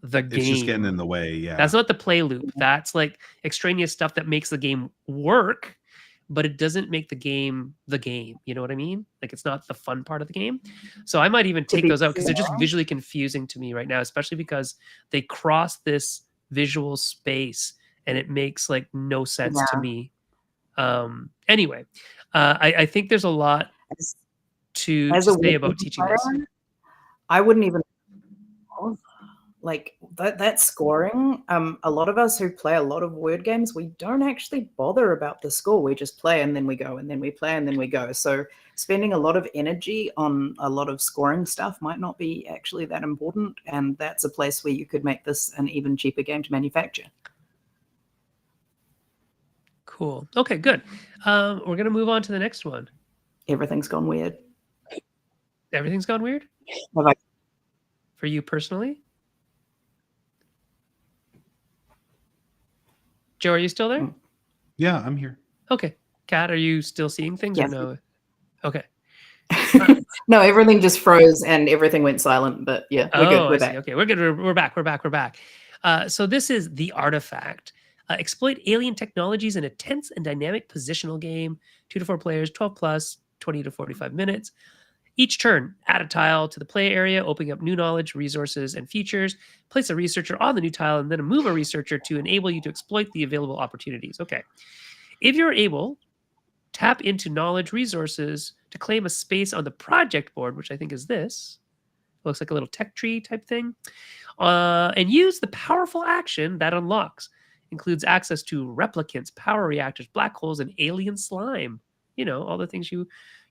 A: the game.
C: It's just getting in the way. Yeah,
A: that's not the play loop. That's like extraneous stuff that makes the game work, but it doesn't make the game the game. You know what I mean? Like it's not the fun part of the game. So I might even take those out because they're just visually confusing to me right now, especially because they cross this visual space and it makes like no sense to me. Anyway, I think there's a lot to say about teaching this.
B: I wouldn't even like that scoring. A lot of us who play a lot of word games, we don't actually bother about the score. We just play and then we go, and then we play and then we go. So spending a lot of energy on a lot of scoring stuff might not be actually that important, and that's a place where you could make this an even cheaper game to manufacture.
A: Cool. Okay, good. We're gonna move on to the next one.
B: Everything's gone weird.
A: Everything's gone weird? For you personally? Joe, are you still there?
C: Yeah, I'm here.
A: Okay. Kat, are you still seeing things or no? Okay.
B: No, everything just froze and everything went silent, but yeah, we're good. We're back.
A: Okay, we're good. We're back. So this is The Artifact. Exploit alien technologies in a tense and dynamic positional game. 2 to 4 players, 12 plus, 20 to 45 minutes. Each turn, add a tile to the play area, opening up new knowledge, resources, and features. Place a researcher on the new tile, and then move a researcher to enable you to exploit the available opportunities. Okay. If you're able, tap into knowledge resources to claim a space on the project board, which I think is this. It looks like a little tech tree type thing. And use the powerful action that unlocks. Includes access to replicants, power reactors, black holes, and alien slime. You know, all the things you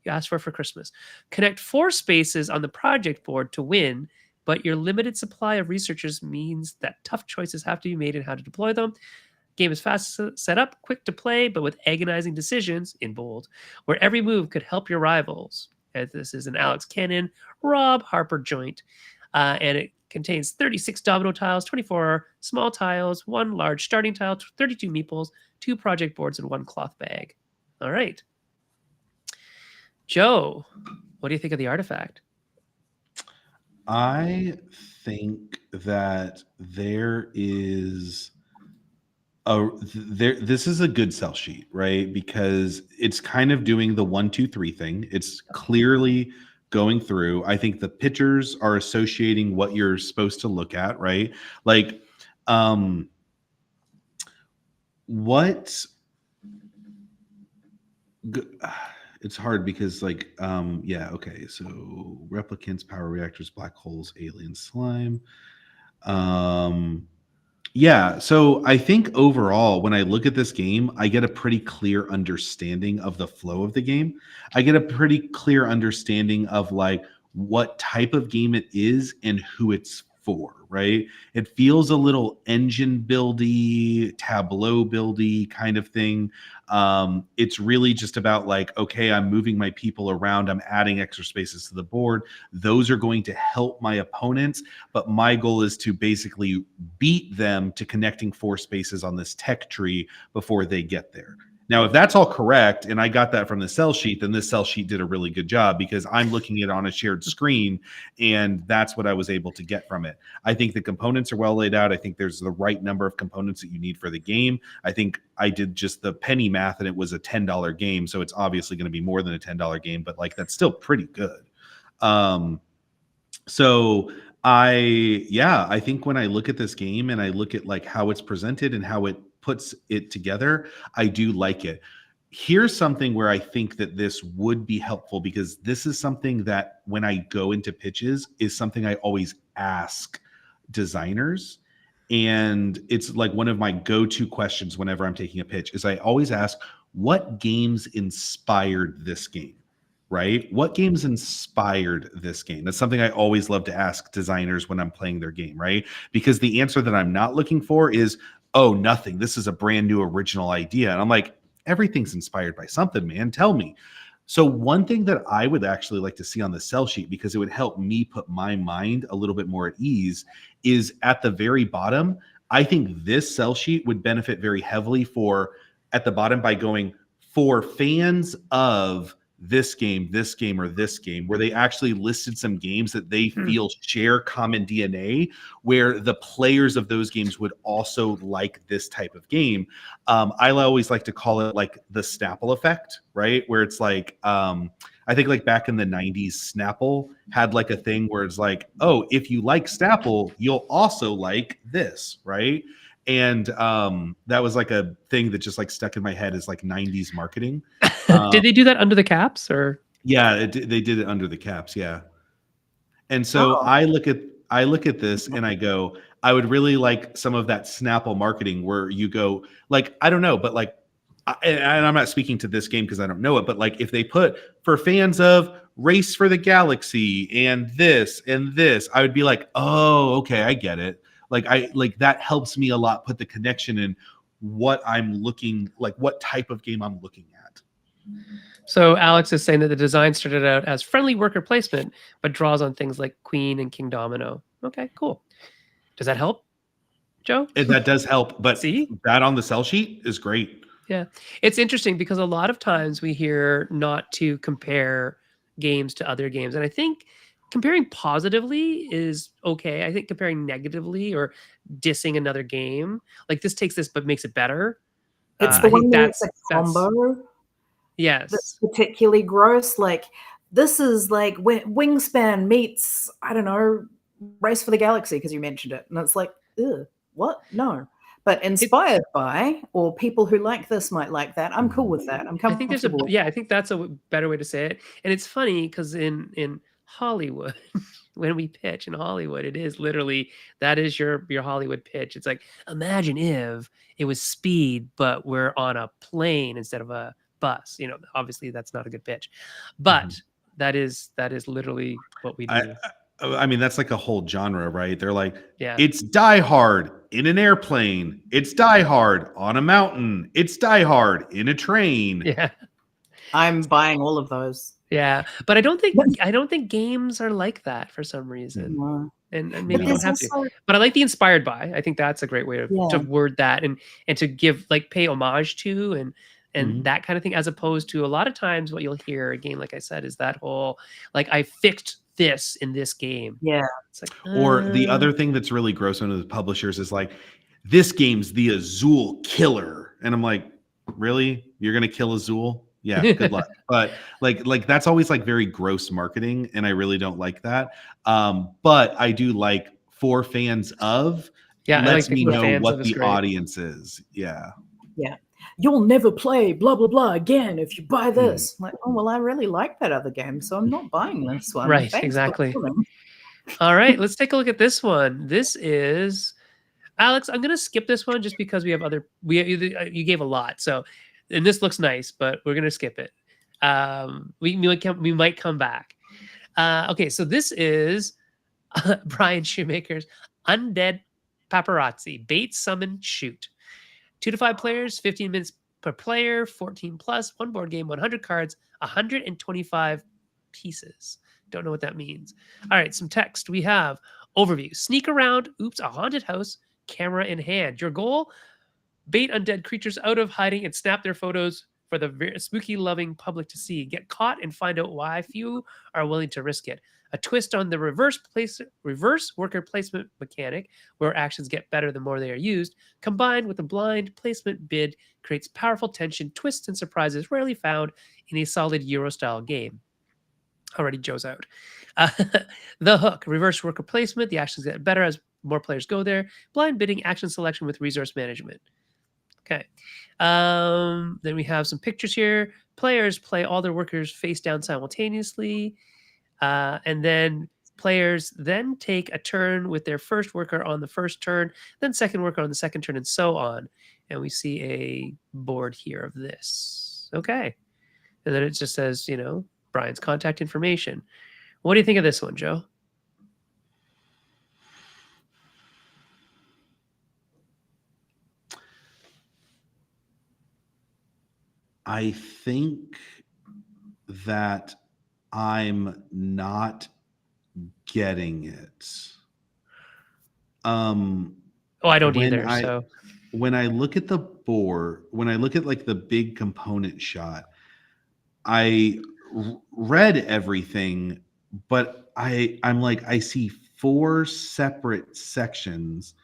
A: asked for Christmas. Connect 4 spaces on the project board to win, but your limited supply of researchers means that tough choices have to be made in how to deploy them. Game is fast set up, quick to play, but with agonizing decisions, in bold, where every move could help your rivals. And this is an Alex Cannon, Rob Harper joint, and it contains 36 domino tiles, 24 small tiles, 1 large starting tile, 32 meeples, 2 project boards, and 1 cloth bag. All right. Joe, what do you think of The Artifact?
C: I think that there is this is a good sell sheet, right? Because it's kind of doing the 1, 2, 3 thing. It's clearly going through. I think the pictures are associating what you're supposed to look at, right? Like, it's hard because like, yeah, okay. So replicants, power reactors, black holes, alien slime. Yeah, so I think overall, when I look at this game, I get a pretty clear understanding of the flow of the game. I get a pretty clear understanding of like what type of game it is and who it's for, right? It feels a little engine buildy, tableau buildy kind of thing. It's really just about like, okay, I'm moving my people around. I'm adding extra spaces to the board. Those are going to help my opponents. But my goal is to basically beat them to connecting 4 spaces on this tech tree before they get there. Now, if that's all correct, and I got that from the sell sheet, then this sell sheet did a really good job because I'm looking at it on a shared screen, and that's what I was able to get from it. I think the components are well laid out. I think there's the right number of components that you need for the game. I think I did just the penny math, and it was a $10 game, so it's obviously going to be more than a $10 game, but like that's still pretty good. So I think when I look at this game and I look at like how it's presented and how it puts it together, I do like it. here's something where I think that this would be helpful, because this is something that when I go into pitches is something I always ask designers. And it's like one of my go-to questions whenever I'm taking a pitch is I always ask, what games inspired this game? Right? What games inspired this game? That's something I always love to ask designers when I'm playing their game, right? Because the answer that I'm not looking for is, oh, nothing. This is a brand new original idea. And I'm like, everything's inspired by something, man. Tell me. So one thing that I would actually like to see on the sell sheet, because it would help me put my mind a little bit more at ease, is at the very bottom. I think this sell sheet would benefit very heavily for at the bottom by going for fans of this game, or this game, where they actually listed some games that they feel share common DNA, where the players of those games would also like this type of game. I always like to call it like the Snapple effect, right? Where it's like, I think like back in the 90s, Snapple had like a thing where it's like, oh, if you like Snapple, you'll also like this, right? And that was like a thing that just like stuck in my head as like 90s marketing.
A: Did they do that under the caps or?
C: Yeah, they did it under the caps. Yeah. And so I look at this and I go, I would really like some of that Snapple marketing where you go like, I don't know, but like, and I'm not speaking to this game because I don't know it, but like if they put for fans of Race for the Galaxy and this, I would be like, oh, okay, I get it. Like that helps me a lot put the connection in what I'm looking, like what type of game I'm looking at.
A: So Alex is saying that the design started out as friendly worker placement, but draws on things like Queen and King Domino. Okay, cool. Does that help, Joe?
C: That does help, but
A: See?
C: That on the sell sheet is great.
A: Yeah. It's interesting because a lot of times we hear not to compare games to other games. And I think comparing positively is okay. I think comparing negatively or dissing another game, like this takes this but makes it better.
B: It's the one that's a
A: that's
B: combo.
A: Yes.
B: That's particularly gross. Like this is like Wingspan meets, I don't know, Race for the Galaxy, because you mentioned it. And it's like, ugh, what? No. But inspired by, or people who like this might like that. I'm cool with that. I'm comfortable.
A: I think that's a better way to say it. And it's funny because in Hollywood, when we pitch in Hollywood, it is literally, that is your Hollywood pitch. It's like, imagine if it was Speed, but we're on a plane instead of a bus. You know, obviously that's not a good pitch, but that is literally what we do.
C: I mean, that's like a whole genre, right? They're like,
A: yeah,
C: it's Die Hard in an airplane. It's Die Hard on a mountain. It's Die Hard in a train.
A: Yeah.
B: I'm buying all of those.
A: Yeah. But I don't think games are like that for some reason.
B: Mm-hmm.
A: And maybe you don't have to. But I like the inspired by. I think that's a great way to word that and to give, like, pay homage to and that kind of thing, as opposed to a lot of times what you'll hear again, like I said, is that whole like, I fixed this in this game.
B: Yeah.
A: It's like,
C: or the other thing that's really gross under the publishers is like, this game's the Azul killer. And I'm like, really? You're gonna kill Azul? Yeah, good luck. But like that's always like very gross marketing, and I really don't like that. But I do like for fans of, lets me know what the audience is. Yeah.
B: Yeah. You'll never play blah blah blah again if you buy this. Like, oh well, I really like that other game, so I'm not buying this one.
A: Right,
B: Thanks
A: exactly. All right, let's take a look at this one. This is Alex. I'm gonna skip this one just because we have other. You gave a lot, so and this looks nice, but we're gonna skip it. We might come back. Okay, so this is Brian Shoemaker's Undead Paparazzi Bait Summon Shoot. 2 to 5 players, 15 minutes per player, 14 plus, 1 board game, 100 cards, 125 pieces. Don't know what that means. All right, some text. We have overview. Sneak around, oops, a haunted house, camera in hand. Your goal, bait undead creatures out of hiding and snap their photos for the very spooky loving public to see. Get caught and find out why few are willing to risk it. A twist on the reverse worker placement mechanic, where actions get better the more they are used, combined with a blind placement bid, creates powerful tension, twists, and surprises rarely found in a solid Euro-style game. Already Joe's out. The hook, reverse worker placement. The actions get better as more players go there. Blind bidding, action selection with resource management. Okay. Then we have some pictures here. Players play all their workers face down simultaneously. And then players then take a turn with their first worker on the first turn, then second worker on the second turn, and so on. And we see a board here of this. Okay. And then it just says, you know, Brian's contact information. What do you think of this one, Joe?
C: I think that I'm not getting it.
A: Oh, I don't
C: when
A: either. So
C: when I look at the board, when I look at like the big component shot, I read everything, but I'm like, I see 4 separate sections.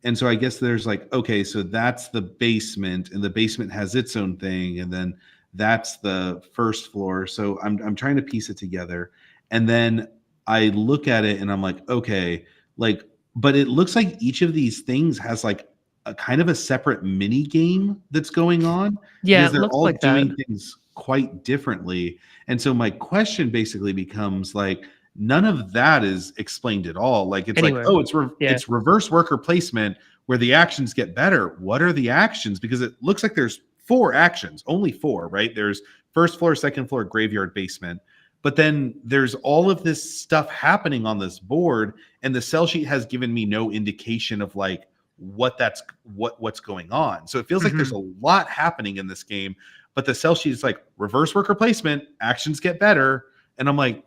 C: And so I guess there's like, okay, so that's the basement, and the basement has its own thing, and then that's the first floor. So I'm trying to piece it together. And then I look at it and I'm like, okay, like, but it looks like each of these things has like a kind of a separate mini game that's going on,
A: yeah,
C: because
A: it
C: they're
A: looks
C: all
A: like
C: doing
A: that.
C: things quite differently. And so my question basically becomes like, none of that is explained at all. Like it's
A: Anywhere.
C: like, oh,
A: Yeah.
C: it's reverse worker placement where the actions get better. What are the actions? Because it looks like there's 4 actions, only 4, right? There's first floor, second floor, graveyard, basement. But then there's all of this stuff happening on this board, and the sell sheet has given me no indication of like what's going on. So it feels like there's a lot happening in this game, but the sell sheet is like reverse worker placement, actions get better. And I'm like,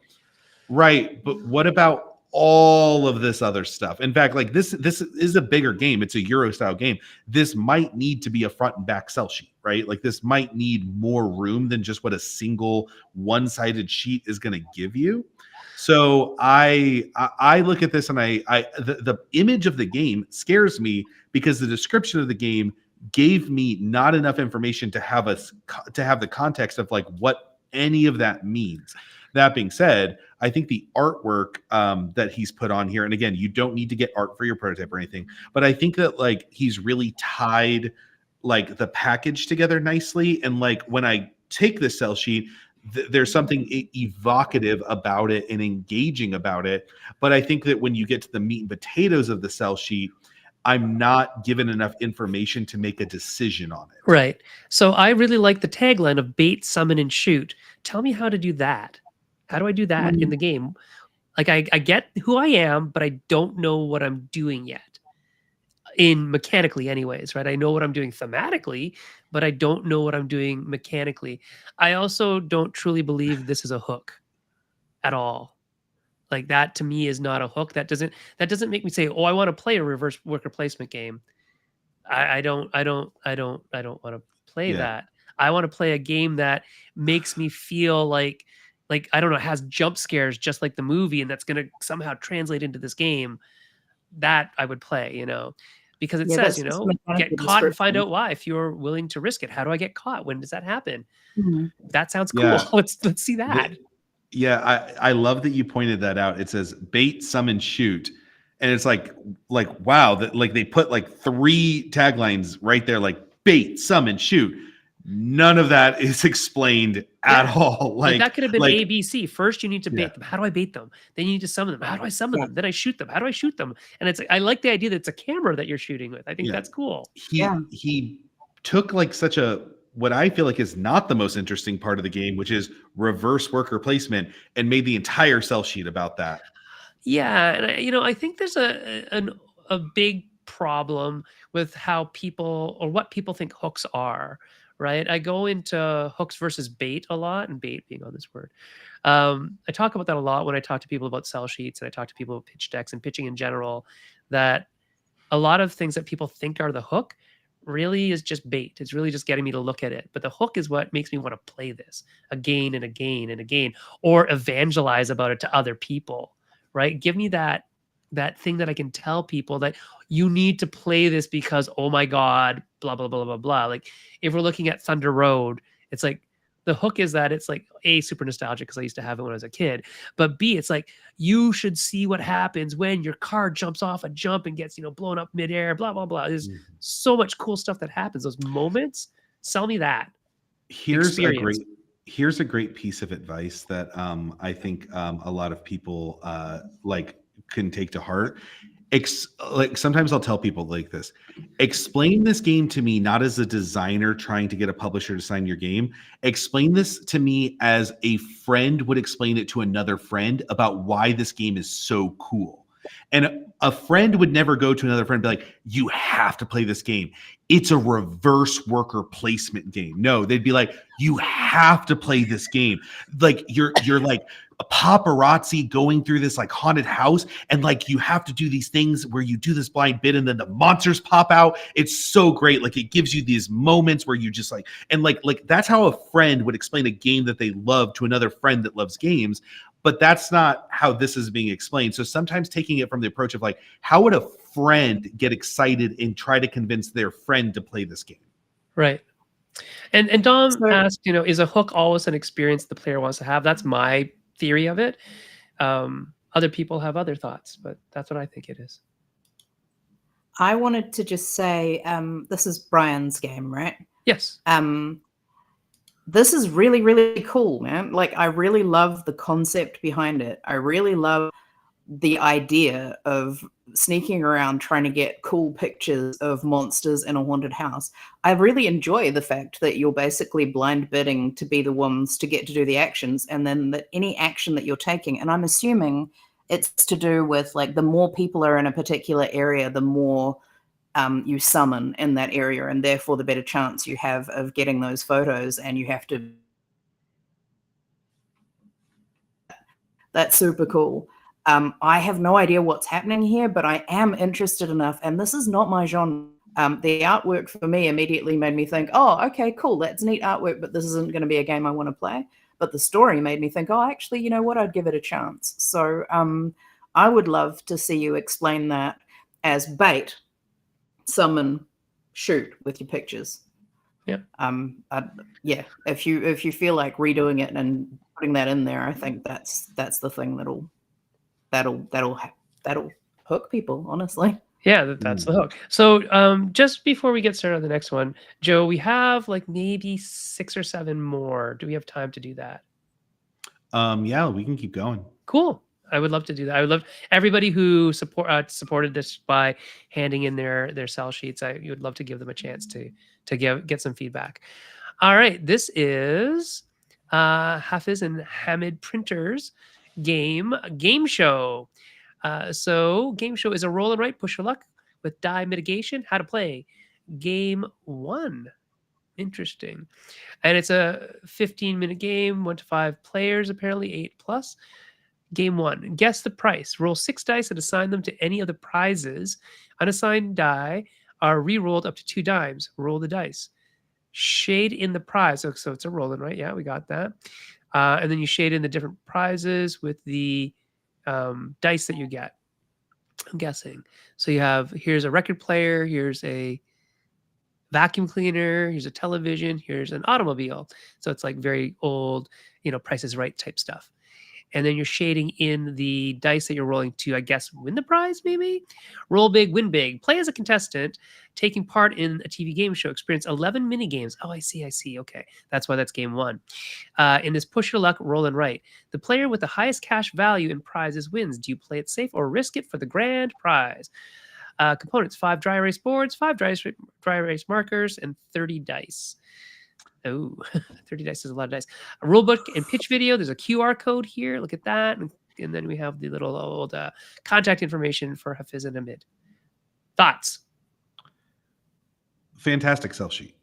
C: right, but what about all of this other stuff? In fact, like this is a bigger game. It's a Euro style game. This might need to be a front and back sell sheet, right? Like this might need more room than just what a single one-sided sheet is going to give you. So I look at this and the image of the game scares me, because the description of the game gave me not enough information to have the context of like what any of that means. That being said, I think the artwork that he's put on here, and again, you don't need to get art for your prototype or anything, but I think that like he's really tied like the package together nicely. And like when I take the sell sheet, there's something evocative about it and engaging about it. But I think that when you get to the meat and potatoes of the sell sheet, I'm not given enough information to make a decision on it.
A: Right. So I really like the tagline of bait, summon, and shoot. Tell me how to do that. How do I do that in the game? Like I get who I am, but I don't know what I'm doing yet. In mechanically anyways, right? I know what I'm doing thematically, but I don't know what I'm doing mechanically. I also don't truly believe this is a hook at all. Like that to me is not a hook. That doesn't make me say, "Oh, I want to play a reverse worker placement game." I don't want to play that. I want to play a game that makes me feel like I don't know, has jump scares just like the movie, and that's going to somehow translate into this game. That I would play, you know, because it says, you know, get caught and find out why if you're willing to risk it. How do I get caught? When does that happen? That sounds cool.
C: Yeah.
A: Let's see that.
C: Yeah, I love that you pointed that out. It says bait, summon, shoot. And it's like wow, that like they put like 3 taglines right there, like bait, summon, shoot. None of that is explained at all.
A: Like that could have been ABC. First, you need to bait them. How do I bait them? Then you need to summon them. How do I summon them? Then I shoot them. How do I shoot them? And it's like, I like the idea that it's a camera that you're shooting with. I think that's cool.
C: He took like such a, what I feel like is not the most interesting part of the game, which is reverse worker placement, and made the entire sell sheet about that.
A: Yeah, and you know, I think there's a big problem with how people, or what people think hooks are, right? I go into hooks versus bait a lot, and bait being on this word. I talk about that a lot when I talk to people about sell sheets, and I talk to people about pitch decks and pitching in general, that a lot of things that people think are the hook really is just bait. It's really just getting me to look at it. But the hook is what makes me want to play this again and again and again, or evangelize about it to other people, right? Give me that thing that I can tell people that you need to play this because, oh my God, blah, blah, blah, blah, blah. Like if we're looking at Thunder Road, it's like, The hook is that it's like A, super nostalgic because I used to have it when I was a kid, but B, it's like you should see what happens when your car jumps off a jump and gets, blown up midair, blah blah blah. There's so much cool stuff that happens. Those moments, sell me that.
C: Here's
A: Experience.
C: a great piece of advice that I think a lot of people can take to heart. Like sometimes I'll tell people like this: explain this game to me not as a designer trying to get a publisher to sign your game. Explain this to me as a friend would explain it to another friend about why this game is so cool. And a friend would never go to another friend and be like, you have to play this game. It's a reverse worker placement game. No, they'd be like, you have to play this game. Like you're like a paparazzi going through this like haunted house, and like you have to do these things where you do this blind bit and then the monsters pop out. It's so great. Like it gives you these moments where you just like, and like that's how a friend would explain a game that they love to another friend that loves games. But that's not how this is being explained. So sometimes taking it from the approach of like, how would a friend get excited and try to convince their friend to play this game?
A: Right. And Dom asked, is a hook always an experience the player wants to have? That's my theory of it. Other people have other thoughts, but that's what I think it is.
B: I wanted to just say, this is Brian's game, right?
A: Yes.
B: This is really, really cool, man. Like, I really love the concept behind it. I really love the idea of sneaking around trying to get cool pictures of monsters in a haunted house. I really enjoy the fact that you're basically blind bidding to be the ones to get to do the actions, and then that any action that you're taking, and I'm assuming it's to do with like the more people are in a particular area, the more you summon in that area, and therefore the better chance you have of getting those photos. And you have to. That's super cool. I have no idea what's happening here, but I am interested enough, and this is not my genre. The artwork for me immediately made me think, oh, okay, cool, that's neat artwork, but this isn't going to be a game I want to play. But the story made me think, oh, actually, you know what, I'd give it a chance. So I would love to see you explain that as bait, summon, shoot with your pictures.
A: Yeah.
B: Yeah. If you feel like redoing it and putting that in there, I think that's the thing that'll hook people, honestly.
A: Yeah, that's the hook. So just before we get started on the next one, Joe, we have like maybe 6 or 7 more. Do we have time to do that?
C: Yeah, we can keep going.
A: Cool. I would love to do that. I would love everybody who supported this by handing in their sell sheets. I would love to give them a chance to get some feedback. All right, this is Hafiz and Hamid Printers game show. So game show is a roll and write, push your luck with die mitigation. How to play game 1. Interesting. And it's a 15-minute game, 1 to 5 players, apparently 8 plus. Game 1, guess the price. Roll 6 dice and assign them to any of the prizes. Unassigned die are re-rolled up to 2 dimes. Roll the dice. Shade in the prize. So it's a rolling, right? Yeah, we got that. And then you shade in the different prizes with the dice that you get, I'm guessing. So you have, here's a record player, here's a vacuum cleaner, here's a television, here's an automobile. So it's like very old, Price is Right type stuff. And then you're shading in the dice that you're rolling to, I guess, win the prize, maybe? Roll big, win big. Play as a contestant, taking part in a TV game show. Experience 11 mini games. Oh, I see. Okay. That's why that's game 1. In this push your luck, roll and write. The player with the highest cash value in prizes wins. Do you play it safe or risk it for the grand prize? Components, 5 dry erase boards, 5 dry erase markers, and 30 dice. Oh, 30 dice is a lot of dice. A rule book and pitch video. There's a QR code here. Look at that. And then we have the little old contact information for Hafiz and Hamid. Thoughts?
C: Fantastic sell sheet.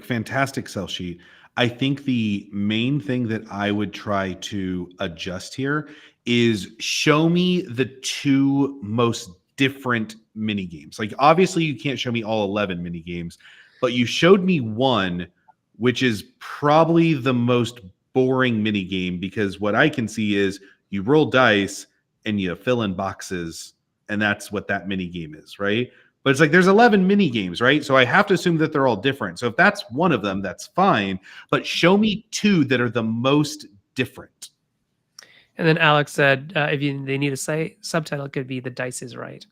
C: Fantastic sell sheet. I think the main thing that I would try to adjust here is show me the 2 most different mini games. Like, obviously, you can't show me all 11 mini games, but you showed me one, which is probably the most boring mini game, because what I can see is you roll dice and you fill in boxes, and that's what that mini game is, right? But it's like there's 11 mini games, right? So I have to assume that they're all different. So if that's one of them, that's fine. But show me 2 that are the most different.
A: And then Alex said, if they need a subtitle, it could be "The Dice is Right."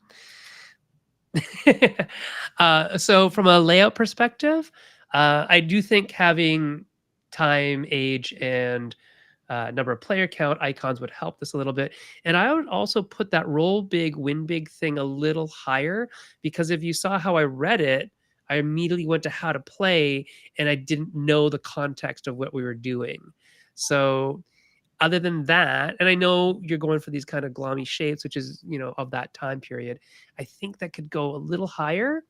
A: So from a layout perspective, I do think having time, age, and number of player count icons would help this a little bit. And I would also put that roll big, win big thing a little higher, because if you saw how I read it, I immediately went to how to play and I didn't know the context of what we were doing. So other than that, and I know you're going for these kind of glommy shapes, which is, of that time period, I think that could go a little higher.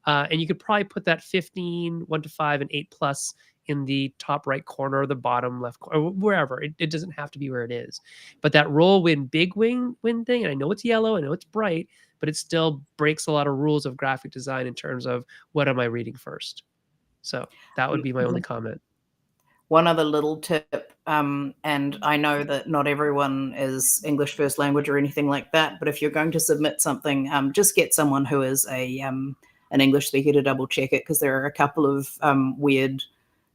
A: And you could probably put that 15, 1 to 5, and 8 plus in the top right corner or the bottom left corner, or wherever. It doesn't have to be where it is. But that roll win big win thing, and I know it's yellow, I know it's bright, but it still breaks a lot of rules of graphic design in terms of what am I reading first. So that would be my only comment.
B: One other little tip, and I know that not everyone is English first language or anything like that, but if you're going to submit something, just get someone who is an English speaker to double check it, because there are a couple of weird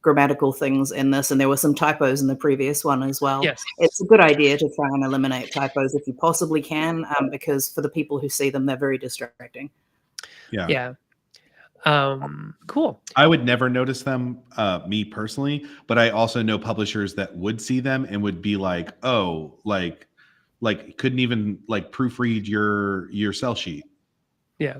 B: grammatical things in this, and there were some typos in the previous one as well.
A: Yes.
B: It's a good idea to try and eliminate typos if you possibly can, because for the people who see them, they're very distracting.
A: Yeah. Cool.
C: I would never notice them, me personally, but I also know publishers that would see them and would be like, oh, like couldn't even like proofread your sell sheet.
A: Yeah.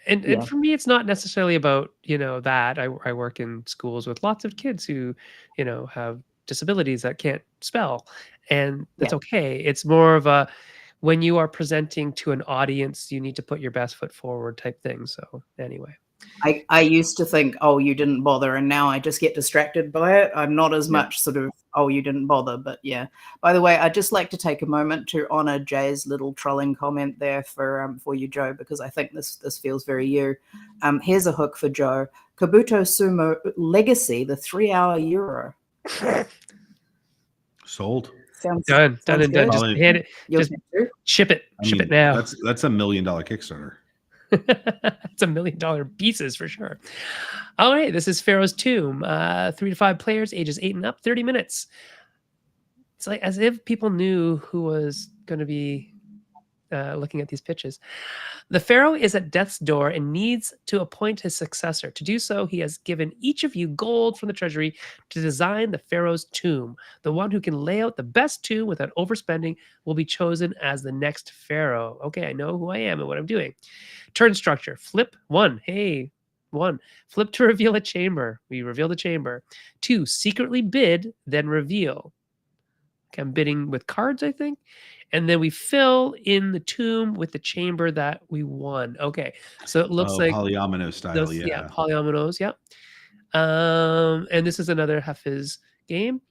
A: And for me, it's not necessarily about, that I work in schools with lots of kids who, have disabilities that can't spell, and that's okay. It's more of a, when you are presenting to an audience, you need to put your best foot forward type thing. So anyway.
B: I used to think, oh, you didn't bother, and now I just get distracted by it. I'm not as much sort of, oh, you didn't bother, but yeah. By the way, I'd just like to take a moment to honor Jay's little trolling comment there for you, Joe, because I think this feels very you. Here's a hook for Joe. Kabuto Sumo Legacy, the 3-hour Euro.
C: Sold.
A: Done and done. Just hand it. Just ship it. Ship it now.
C: That's $1 million Kickstarter.
A: It's $1 million pieces for sure. All right, this is Pharaoh's Tomb. 3 to 5 players, ages 8 and up, 30 minutes. It's like as if people knew who was going to be looking at these pitches. The Pharaoh is at death's door and needs to appoint his successor. To do so, he has given each of you gold from the treasury to design the Pharaoh's tomb. The one who can lay out the best tomb without overspending will be chosen as the next Pharaoh. Okay, I know who I am and what I'm doing. Turn structure. Flip 1. Hey, 1. Flip to reveal a chamber. We reveal the chamber. 2. Secretly bid, then reveal. Okay, I'm bidding with cards, I think. And then we fill in the tomb with the chamber that we won. Okay, so it looks like
C: polyomino style. Yeah,
A: polyominoes. Yeah. And this is another Hafiz game.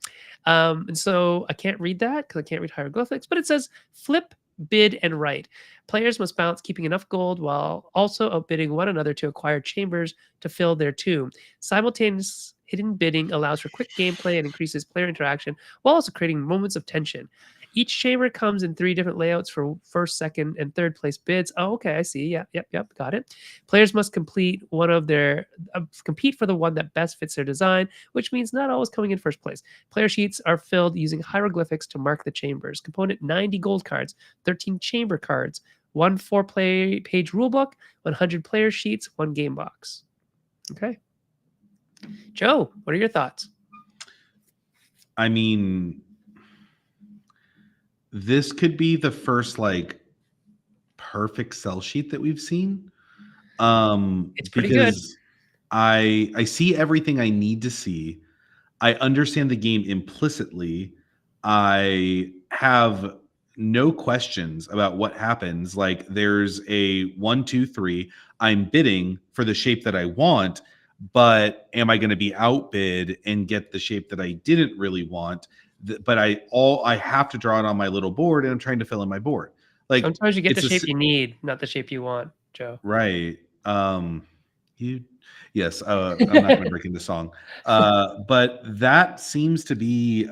A: And so I can't read that because I can't read hieroglyphics, but it says flip, bid, and write. Players must balance keeping enough gold while also outbidding one another to acquire chambers to fill their tomb. Simultaneous hidden bidding allows for quick gameplay and increases player interaction while also creating moments of tension. Each chamber comes in 3 different layouts for first, second, and third place bids. Oh, okay, I see. Yep, got it. Players must compete for the one that best fits their design, which means not always coming in first place. Player sheets are filled using hieroglyphics to mark the chambers. Component 90 gold cards, 13 chamber cards, 1 4-page rulebook, 100 player sheets, 1 game box. Okay. Joe, what are your thoughts?
C: I mean, this could be the first like perfect sell sheet that we've seen.
A: It's pretty good.
C: I see everything I need to see. I understand the game implicitly. I have no questions about what happens. Like there's a 1, 2, 3. I'm bidding for the shape that I want, but am I going to be outbid and get the shape that I didn't really want? But I have to draw it on my little board, and I'm trying to fill in my board. Like
A: sometimes you get the shape you need, not the shape you want, Joe.
C: Right. Yes. I'm not going to break into song. But that seems to be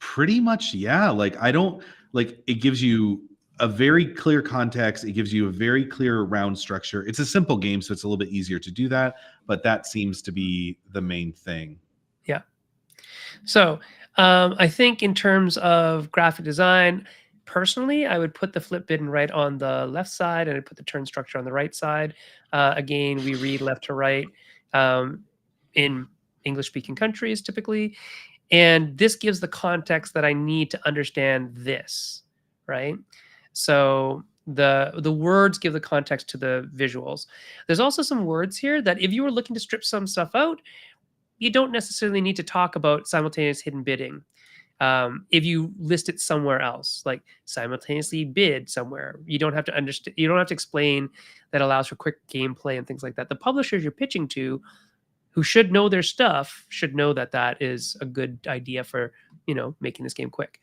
C: pretty much, yeah. Like I don't like it gives you a very clear context. It gives you a very clear round structure. It's a simple game, so it's a little bit easier to do that, but that seems to be the main thing.
A: Yeah. So I think in terms of graphic design, personally, I would put the flip bidden right on the left side and I'd put the turn structure on the right side. Again, we read left to right in English-speaking countries typically. And this gives the context that I need to understand this, right? So the words give the context to the visuals. There's also some words here that if you were looking to strip some stuff out, you don't necessarily need to talk about simultaneous hidden bidding. If you list it somewhere else, like simultaneously bid somewhere, you don't have to understand. You don't have to explain that allows for quick gameplay and things like that. The publishers you're pitching to, who should know their stuff, should know that that is a good idea for making this game quick.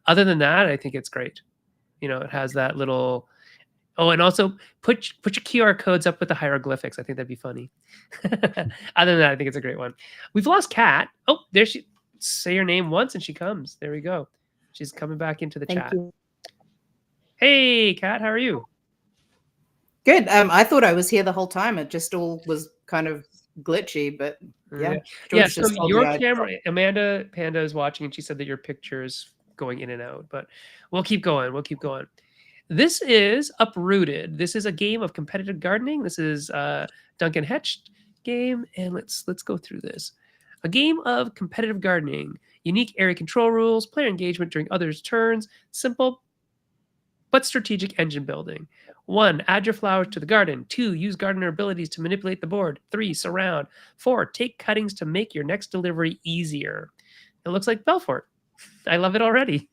A: Other than that, I think it's great. It has that little. Oh, and also put your QR codes up with the hieroglyphics. I think that'd be funny. Other than that, I think it's a great one. We've lost Kat. Oh, there she. Say your name once and she comes. There we go. She's coming back into the
B: Thank
A: chat.
B: you.
A: Hey, Kat, how are you?
B: Good. I thought I was here the whole time. It just all was kind of glitchy, but yeah.
A: Yeah.
B: George
A: So
B: just told
A: your
B: me I'd-
A: camera, Amanda Panda is watching, and she said that your picture is going in and out. But we'll keep going. We'll keep going. This is Uprooted. This is a game of competitive gardening. This is Duncan Hetched game, and let's go through this. A game of competitive gardening, unique area control rules, player engagement during others' turns, simple but strategic engine building. 1, add your flowers to the garden. 2, use gardener abilities to manipulate the board. 3, surround. 4, take cuttings to make your next delivery easier. It looks like Belfort. I love it already.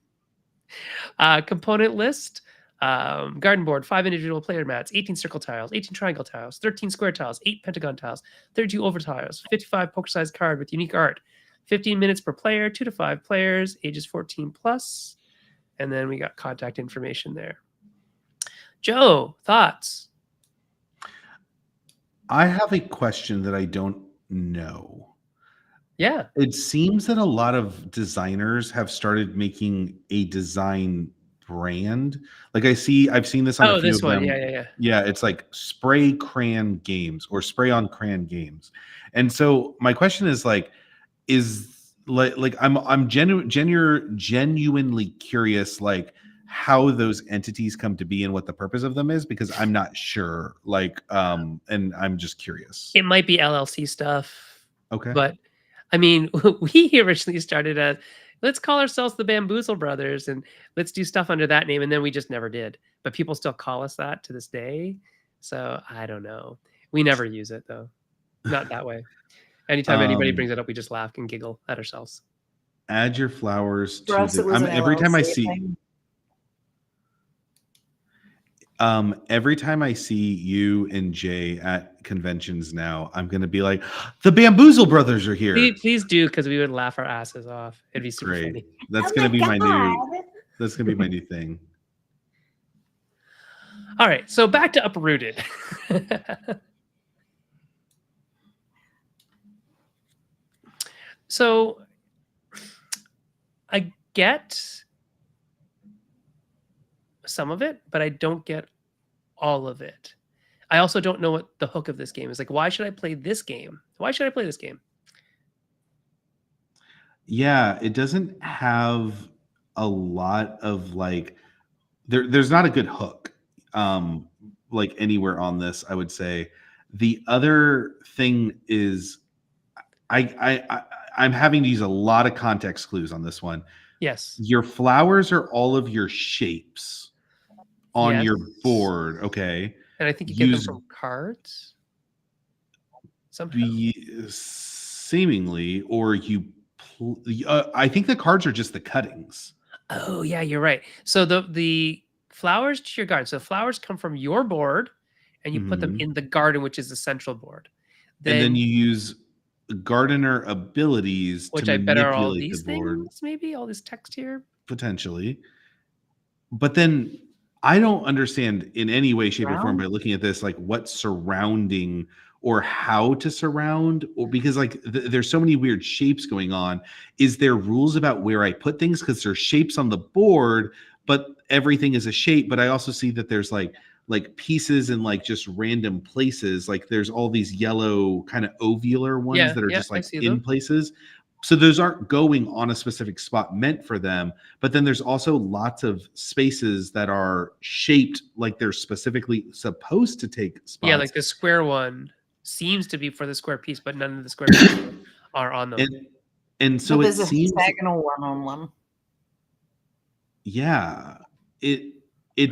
A: Component list. Garden board, 5 individual player mats, 18 circle tiles, 18 triangle tiles, 13 square tiles, 8 pentagon tiles, 32 oval tiles, 55 poker-sized card with unique art, 15 minutes per player, 2 to 5 players, ages 14 plus, and then we got contact information there. Joe, thoughts?
C: I have a question that I don't know.
A: Yeah.
C: It seems that a lot of designers have started making a design brand. Like I've seen this on a few
A: this
C: of
A: one.
C: them.
A: Yeah.
C: Yeah, it's like Spray Crayon Games or Spray on Crayon Games. And so my question is I'm genuinely curious how those entities come to be and what the purpose of them is, because I'm not sure. And I'm just curious.
A: It might be LLC stuff.
C: Okay.
A: But I mean, we originally started as, let's call ourselves the Bamboozle Brothers and let's do stuff under that name. And then we just never did. But people still call us that to this day. So I don't know. We never use it though. Not that way. Anytime anybody brings it up, we just laugh and giggle at ourselves.
C: Add your flowers
B: For
C: to
B: us, it was an
C: every time I
B: LLC
C: see
B: thing.
C: every time I see you and Jay at conventions now, I'm gonna be like, the Bamboozle Brothers are here.
A: Please do, because we would laugh our asses off. It'd be super
C: Great.
A: funny.
C: That's
B: Oh
C: gonna
B: my
C: be my new.
B: God.
C: That's gonna be my new thing.
A: All right, so back to Uprooted. So I get some of it, but I don't get all of it. I also don't know what the hook of this game is. Like, why should I play this game? Why should I play this game?
C: Yeah, it doesn't have a lot of there's not a good hook anywhere on this, I would say. The other thing is I'm having to use a lot of context clues on this one.
A: Yes.
C: Your flowers are all of your shapes on
A: Yes.
C: your board, okay?
A: And I think you get them from cards somehow.
C: Seemingly, or I think the cards are just the cuttings.
A: Oh yeah, you're right. So the flowers to your garden. So flowers come from your board, and you put them in the garden, which is the central board.
C: And then you use gardener abilities
A: which
C: to
A: I bet are all
C: manipulate
A: these
C: the board,
A: things. Maybe all this text here.
C: potentially. But then I don't understand in any way, shape, or form by
B: Surround?
C: looking at this, what's surrounding or how to surround, or because there's so many weird shapes going on. Is there rules about where I put things? Because there's shapes on the board, but everything is a shape, but I also see that there's like pieces in like just random places. Like there's all these yellow kind of ovular ones that are just
A: I
C: like
A: see
C: in
A: them.
C: places. So those aren't going on a specific spot meant for them. But then there's also lots of spaces that are shaped like they're specifically supposed to take
A: Yeah,
C: spots.
A: like the square one seems to be for the square piece, but none of the square pieces are on them.
C: And so
B: But
C: it
B: there's a
C: seems,
B: hexagonal one on one.
C: yeah, it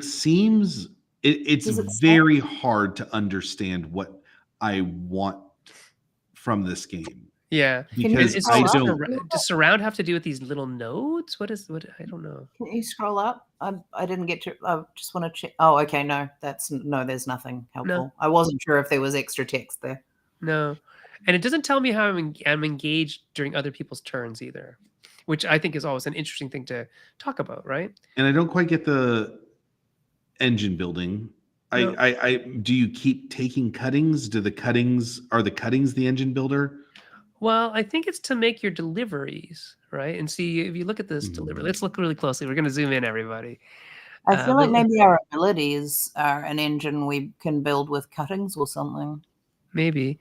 C: seems it's
B: Does it say?
C: very hard to understand what I want from this game.
A: Yeah.
B: Can you
C: Because
A: Is,
C: I
B: scroll
A: is
B: up?
C: don't.
A: does surround have to do with these little nodes? What I don't know.
B: Can you scroll up? I didn't get to. I just want to check. Oh, okay. No, there's nothing helpful.
A: No.
B: I wasn't sure if there was extra text there.
A: No. And it doesn't tell me how I'm engaged during other people's turns either, which I think is always an interesting thing to talk about, right?
C: And I don't quite get the engine building.
A: No.
C: I do you keep taking cuttings? Are the cuttings the engine builder?
A: Well, I think it's to make your deliveries, right? And see, if you look at this delivery, let's look really closely. We're going to zoom in, everybody.
B: I feel like
A: But
B: maybe our abilities are an engine we can build with cuttings or something.
A: maybe.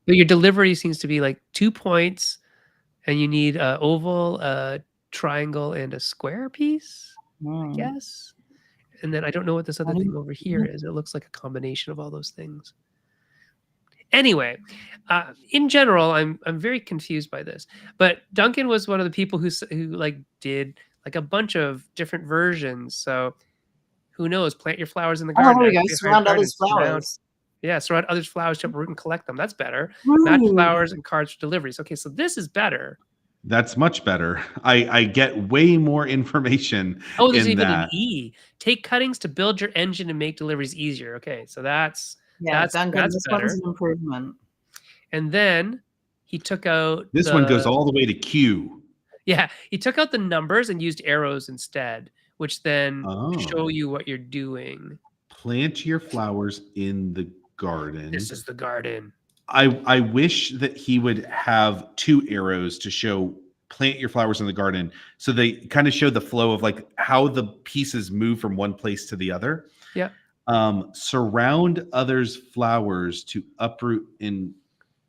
A: But your delivery seems to be like 2 points, and you need a oval, a triangle, and a square piece, I guess. And then I don't know what this other thing over here is. It looks like a combination of all those things. Anyway, in general, I'm very confused by this. But Duncan was one of the people who like did like a bunch of different versions. So who knows? Plant your flowers in the garden.
B: Oh, there we go.
A: activate
B: Surround
A: Hive
B: others'
A: Garden,
B: flowers.
A: yeah, surround others' flowers to uproot and collect them. That's better. Match flowers and cards for deliveries. Okay, so this is better.
C: That's much better. I get way more information.
A: Oh, there's
C: in
A: even
C: that.
A: an E. Take cuttings to build your engine and make deliveries easier. Okay, so that's
B: Duncan, this
A: better.
B: one's an improvement.
A: And then he took out
C: This one goes all the way to Q.
A: Yeah, he took out the numbers and used arrows instead, which then show
C: Oh.
A: you what you're doing.
C: Plant your flowers in the garden.
A: This is the garden.
C: I wish that he would have 2 arrows to show plant your flowers in the garden, so they kind of show the flow of like how the pieces move from one place to the other.
A: Yeah.
C: Surround others' flowers to uproot and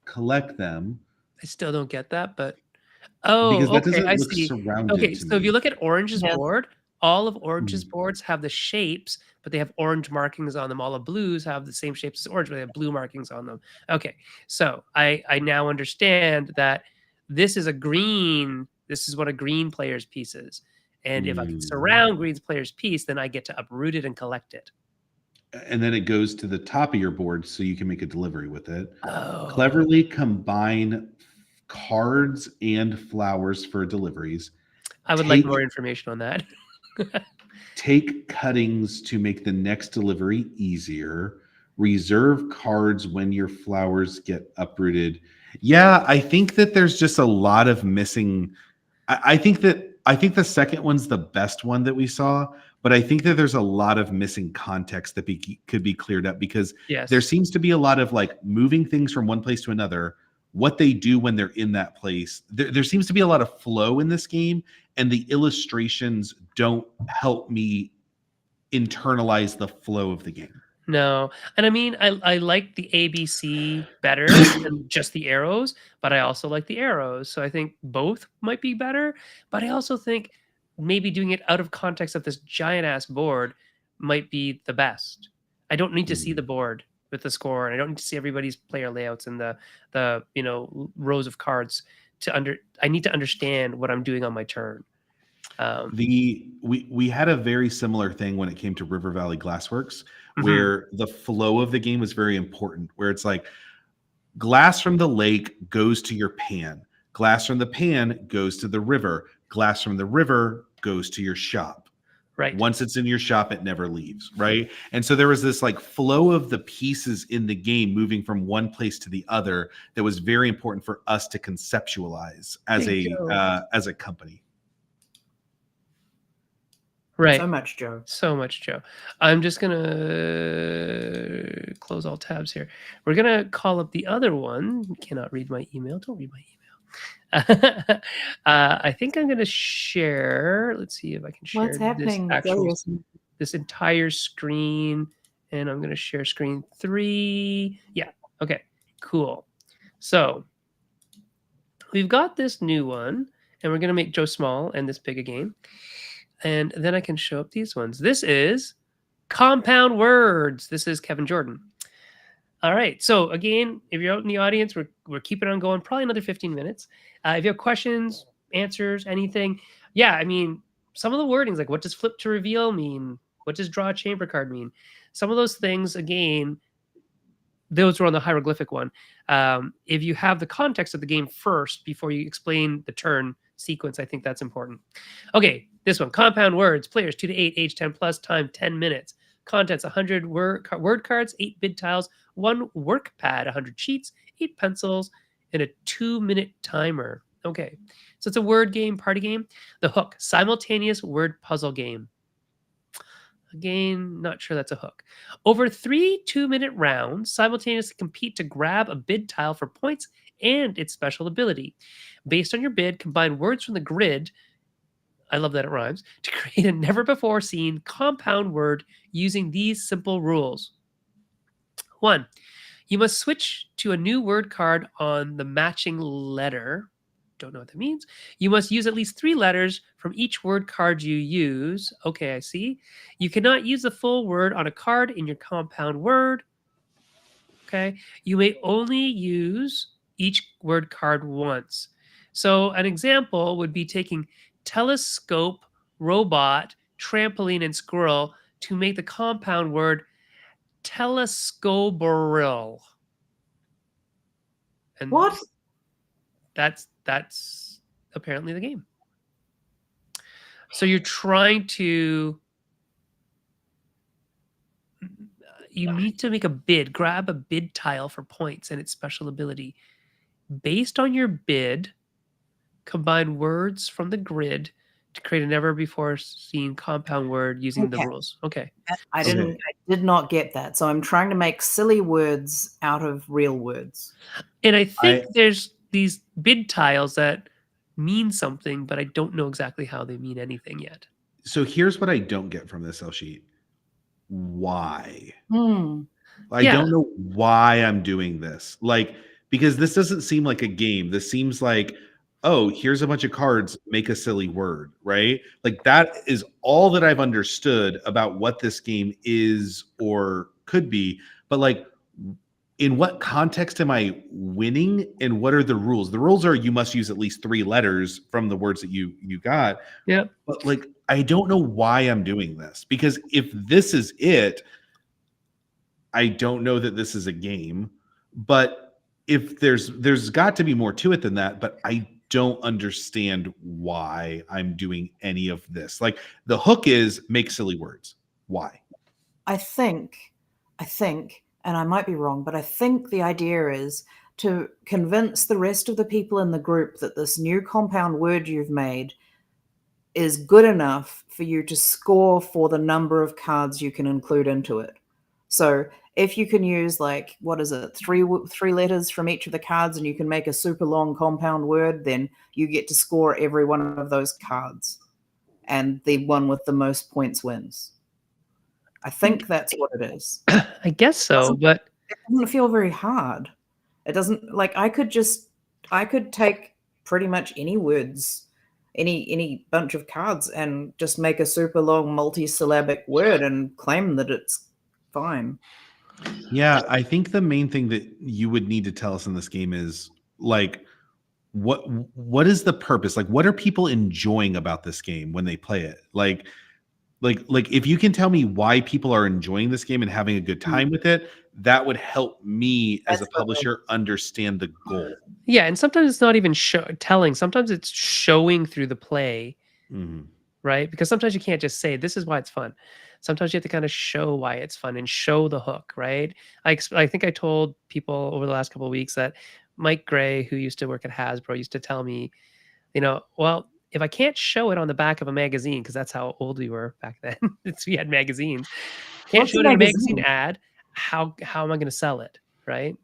C: collect them.
A: I still don't get that, but
C: Because that
A: okay,
C: doesn't
A: I
C: look
A: see.
C: surrounded
A: Okay,
C: to
A: so if
C: me.
A: you look at Orange's board, all of Orange's
C: Mm.
A: boards have the shapes, but they have orange markings on them. All of Blue's have the same shapes as Orange, but they have blue markings on them. Okay, so I now understand that this is a green. This is what a green player's piece is, and if I can surround green's player's piece, then I get to uproot it and collect it.
C: And then it goes to the top of your board so you can make a delivery with it.
A: Oh.
C: Cleverly combine cards and flowers for deliveries.
A: I would like more information on that.
C: Take cuttings to make the next delivery easier. Reserve cards when your flowers get uprooted. Yeah, I think that there's just a lot of missing. I think the second one's the best one that we saw, but I think that there's a lot of missing context that could be cleared up, because there seems to be a lot of like moving things from one place to another, what they do when they're in that place. There seems to be a lot of flow in this game, and the illustrations don't help me internalize the flow of the game.
A: No. And I mean, I like the ABC better than just the arrows, but I also like the arrows. So I think both might be better, but I also think maybe doing it out of context of this giant ass board might be the best. I don't need to see the board with the score, and I don't need to see everybody's player layouts and the rows of cards I need to understand what I'm doing on my turn.
C: We had a very similar thing when it came to River Valley Glassworks, where the flow of the game was very important, where it's like glass from the lake goes to your pan, glass from the pan goes to the river, glass from the river goes to your shop.
A: Right.
C: Once it's in your shop, it never leaves. Right. And so there was this like flow of the pieces in the game moving from one place to the other that was very important for us to conceptualize as a company.
A: Right.
B: So much, Joe.
A: I'm just going to close all tabs here. We're going to call up the other one. Cannot read my email. Don't read my email. I think I'm going to share. Let's see if I can share.
B: What's happening?
A: This actual this entire screen, and I'm going to share screen 3. Yeah. Okay, cool. So we've got this new one, and we're going to make Joe small and this big again. And then I can show up these ones. This is compound words. This is Kevin Jordan. All right. So again, if you're out in the audience, we're keeping on going, probably another 15 minutes. If you have questions, answers, anything, yeah, I mean, some of the wordings, like what does flip to reveal mean? What does draw a chamber card mean? Some of those things, again, those were on the hieroglyphic one. If you have the context of the game first before you explain the turn sequence, I think that's important. Okay, this one, compound words, players 2 to 8, age 10 plus, time 10 minutes. Contents 100 word cards, 8 bid tiles, 1 work pad, 100 sheets, 8 pencils, and a 2-minute timer. Okay, so it's a word game, party game. The hook, simultaneous word puzzle game. Again, not sure that's a hook. Over 3 2-minute rounds, simultaneously compete to grab a bid tile for points and its special ability. Based on your bid, combine words from the grid, I love that it rhymes, to create a never-before-seen compound word using these simple rules. 1. You must switch to a new word card on the matching letter. Don't know what that means. You must use at least 3 letters from each word card you use. Okay, I see. You cannot use the full word on a card in your compound word. Okay. You may only use each word card once. So an example would be taking telescope, robot, trampoline, and squirrel to make the compound word telescobaril. And
B: What?
A: that's apparently the game. So you're trying to, you need to make a bid, grab a bid tile for points and its special ability. Based on your bid, combine words from the grid to create a never before seen compound word using the rules. Okay.
B: I did not get that. So I'm trying to make silly words out of real words.
A: And I think there's these bid tiles that mean something, but I don't know exactly how they mean anything yet.
C: So here's what I don't get from this sheet. Why? I
A: Yeah.
C: don't know why I'm doing this. Like, because this doesn't seem like a game. This seems like, oh, here's a bunch of cards, make a silly word, right? Like that is all that I've understood about what this game is or could be. But like, in what context am I winning and what are the rules? The rules are you must use at least 3 letters from the words that you got.
A: Yeah.
C: But like, I don't know why I'm doing this, because if this is it, I don't know that this is a game. But if there's got to be more to it than that, but I don't understand why I'm doing any of this. Like the hook is make silly words. Why?
B: I think, and I might be wrong, but I think the idea is to convince the rest of the people in the group that this new compound word you've made is good enough for you to score for the number of cards you can include into it. So if you can use like, what is it, three letters from each of the cards and you can make a super long compound word, then you get to score every one of those cards. And the one with the most points wins. I think that's what it is.
A: I guess so, but
B: it doesn't feel very hard. It doesn't, like I could take pretty much any words, any bunch of cards and just make a super long multi-syllabic word and claim that it's fine.
C: Yeah, I think the main thing that you would need to tell us in this game is like what is the purpose? Like what are people enjoying about this game when they play it? Like if you can tell me why people are enjoying this game and having a good time with it, that would help me as a publisher understand the goal.
A: Yeah, and sometimes it's not even telling. Sometimes it's showing through the play, right? Because sometimes you can't just say, this is why it's fun. Sometimes you have to kind of show why it's fun and show the hook, right? I think I told people over the last couple of weeks that Mike Gray, who used to work at Hasbro, used to tell me, well, if I can't show it on the back of a magazine, because that's how old we were back then, we had magazines. Can't show it in a magazine ad. How am I going to sell it, right?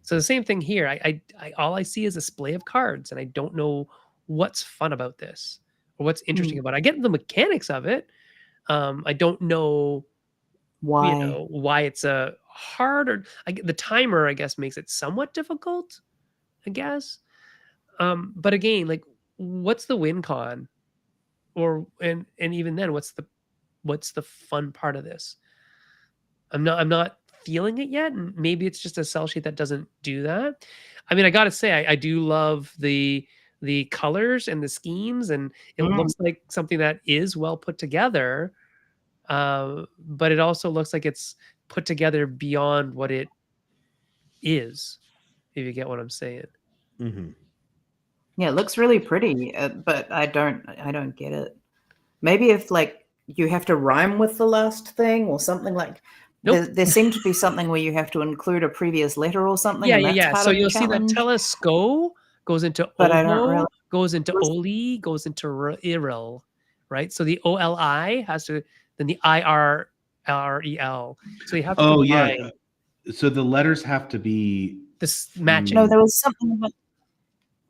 A: So the same thing here. I all I see is a display of cards, and I don't know what's fun about this or what's interesting about it. I get the mechanics of it, I don't know,
B: Why?
A: why it's a hard, or the timer, I guess, makes it somewhat difficult, I guess. But again, like, what's the win con? Or and even then, what's the fun part of this? I'm not feeling it yet, and maybe it's just a sell sheet that doesn't do that. I mean, I gotta say, I do love the colors and the schemes, and it
B: Mm.
A: looks like something that is well put together. But it also looks like it's put together beyond what it is, if you get what I'm saying.
C: Mm-hmm.
B: Yeah, it looks really pretty, but I don't get it. Maybe if like you have to rhyme with the last thing or something like
A: Nope.
B: there seemed to be something where you have to include a previous letter or something,
A: Yeah,
B: and
A: yeah,
B: that's
A: yeah.
B: part
A: So
B: of the
A: you'll see that
B: challenge.
A: telesco goes into
B: But I don't
A: ovo,
B: really.
A: goes into
B: Was-
A: oli, goes into iril, right? So the oli has to, then the irrel. So you have to
C: Oh yeah.
A: combine
C: So the letters have to be.
A: this
B: No,
A: matching.
B: there was something about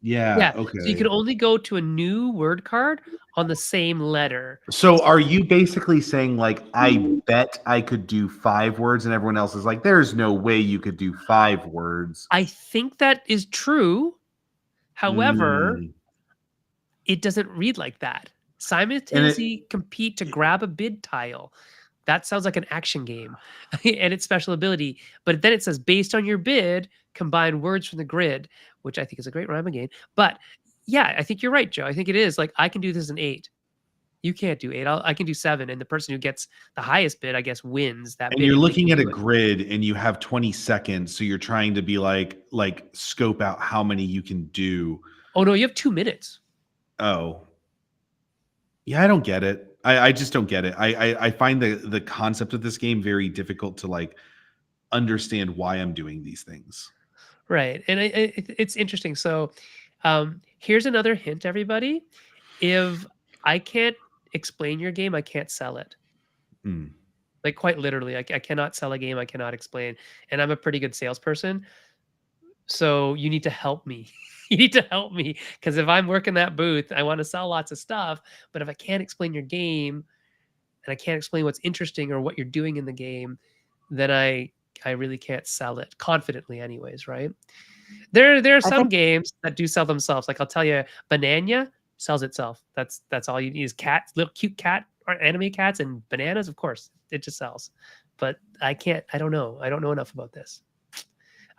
C: Yeah.
A: Yeah. So you can
C: Okay.
A: only go to a new word card on the same letter.
C: So are you basically saying like I bet I could do 5 words, and everyone else is like, there's no way you could do 5 words?
A: I think that is true. However,
C: Mm.
A: it doesn't read like that.
C: And it
A: Simultaneously compete to grab a bid tile. That sounds like an action game and its special ability. But then it says, based on your bid, combine words from the grid, which I think is a great rhyme again. But yeah, I think you're right, Joe. I think it is. Like, I can do this in 8. You can't do 8. I can do 7. And the person who gets the highest bid, I guess, wins that
C: and
A: bid
C: you're
A: if they
C: looking
A: can
C: at a
A: do it.
C: grid and you have 20 seconds, so you're trying to be like scope out how many you can do.
A: Oh, no, you have 2 minutes.
C: Oh. Yeah, I don't get it. I just don't get it. I find the concept of this game very difficult to like understand why I'm doing these things.
A: Right. And it's interesting. So here's another hint, everybody. If I can't explain your game, I can't sell it.
C: Mm.
A: Like, quite literally, I cannot sell a game I cannot explain. And I'm a pretty good salesperson. So you need to help me. You need to help me, because if I'm working that booth, I want to sell lots of stuff. But if I can't explain your game and I can't explain what's interesting or what you're doing in the game, then I really can't sell it confidently anyways, right? There are
B: I
A: some
B: think
A: games that do sell themselves. Like, I'll tell you, Banana sells itself. That's all you need is cats, little cute cat or anime cats, and bananas. Of course, it just sells. But I can't. I don't know. I don't know enough about this.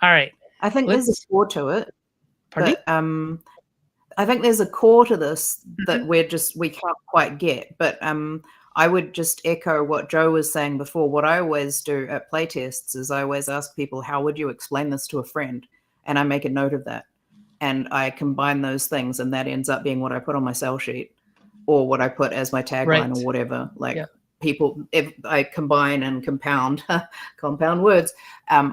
A: All right,
B: I think there's a
A: let's.
B: core to it,
A: Pardon me.
B: but I think there's a core to this that
A: Mhm.
B: we can't quite get. But I would just echo what Joe was saying before. What I always do at playtests is I always ask people, how would you explain this to a friend? And I make a note of that. And I combine those things, and that ends up being what I put on my sell sheet or what I put as my tagline
A: Right.
B: or whatever. Like
A: Yeah.
B: people, if I combine and compound, compound words,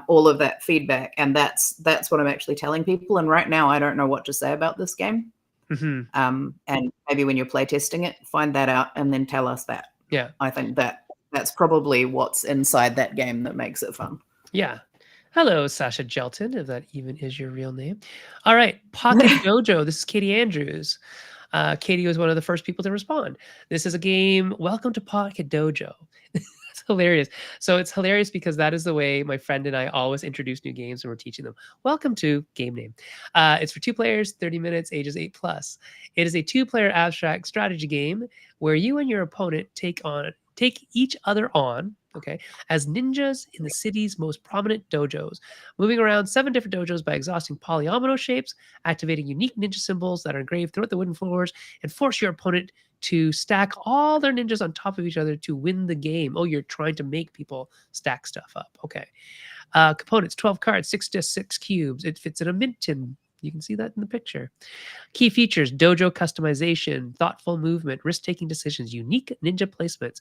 B: all of that feedback, and that's what I'm actually telling people. And right now, I don't know what to say about this game.
A: Hmm.
B: And maybe when you're playtesting it, find that out and then tell us that.
A: Yeah.
B: I think that's probably what's inside that game that makes it fun.
A: Yeah. Hello, Sasha Gelton, if that even is your real name. All right, Pocket Dojo. This is Katie Andrews. Katie was one of the first people to respond. This is a game. Welcome to Pocket Dojo. It's hilarious. So it's hilarious because that is the way my friend and I always introduce new games when we're teaching them. Welcome to game name. It's for 2 players, 30 minutes, ages 8+. It is a 2-player abstract strategy game where you and your opponent take each other on, okay, as ninjas in the city's most prominent dojos, moving around 7 different dojos by exhausting polyomino shapes, activating unique ninja symbols that are engraved throughout the wooden floors, and force your opponent to stack all their ninjas on top of each other to win the game. Oh, you're trying to make people stack stuff up. Okay. Components, 12 cards, 6 discs, 6 cubes. It fits in a mint tin. You can see that in the picture. Key features: dojo customization, thoughtful movement, risk-taking decisions, unique ninja placements.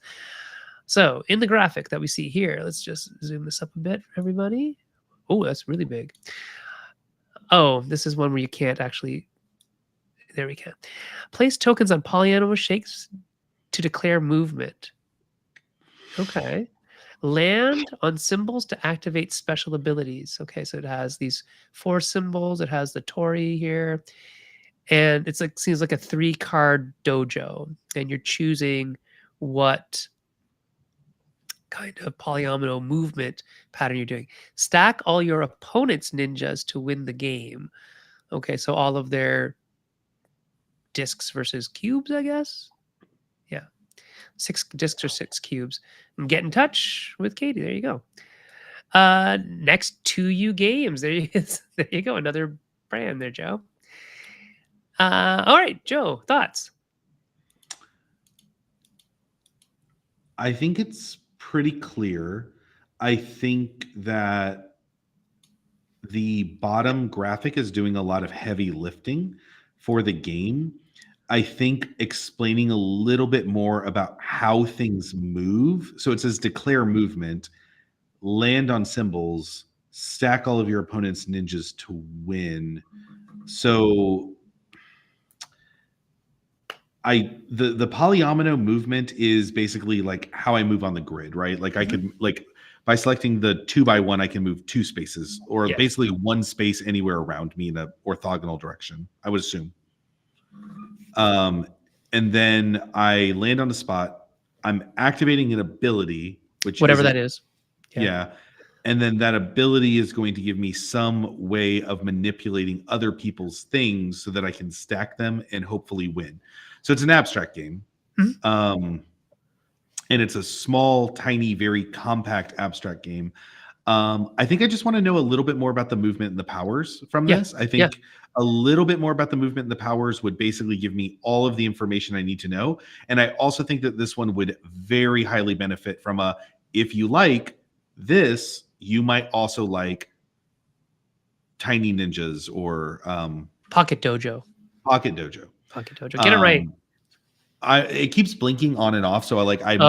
A: So in the graphic that we see here, let's just zoom this up a bit for everybody. Oh, that's really big. Oh, this is one where you can't actually. There we go. Place tokens on polyomino shapes to declare movement. Okay. Land on symbols to activate special abilities. Okay, so it has these 4 symbols. It has the Tori here. And it's like, seems like a 3-card dojo. And you're choosing what kind of polyomino movement pattern you're doing. Stack all your opponent's ninjas to win the game. Okay, so all of their discs versus cubes, I guess. Yeah, 6 discs or 6 cubes. And get in touch with Katie. There you go. Next to you games. There you go. Another brand there, Joe. All right, Joe, thoughts?
C: I think it's pretty clear. I think that the bottom graphic is doing a lot of heavy lifting for the game. I think explaining a little bit more about how things move. So it says declare movement, land on symbols, stack all of your opponent's ninjas to win. So the polyomino movement is basically like how I move on the grid, right? Like I could like by selecting the 2x1, I can move 2 spaces or
A: Yes.
C: basically 1 space anywhere around me in a orthogonal direction, I would assume. And then I land on the spot. I'm activating an ability, which
A: Whatever that is.
C: Yeah. And then that ability is going to give me some way of manipulating other people's things so that I can stack them and hopefully win. So it's an abstract game. And it's a small, tiny, very compact abstract game. I think I just want to know a little bit more about the movement and the powers from this. I think a little bit more about the movement and the powers would basically give me all of the information I need to know. And I also think that this one would very highly benefit from if you like this, you might also like Tiny Ninjas or
A: Pocket Dojo.
C: Pocket Dojo.
A: Pocket Dojo. Get it right.
C: It keeps blinking on and off, so I'm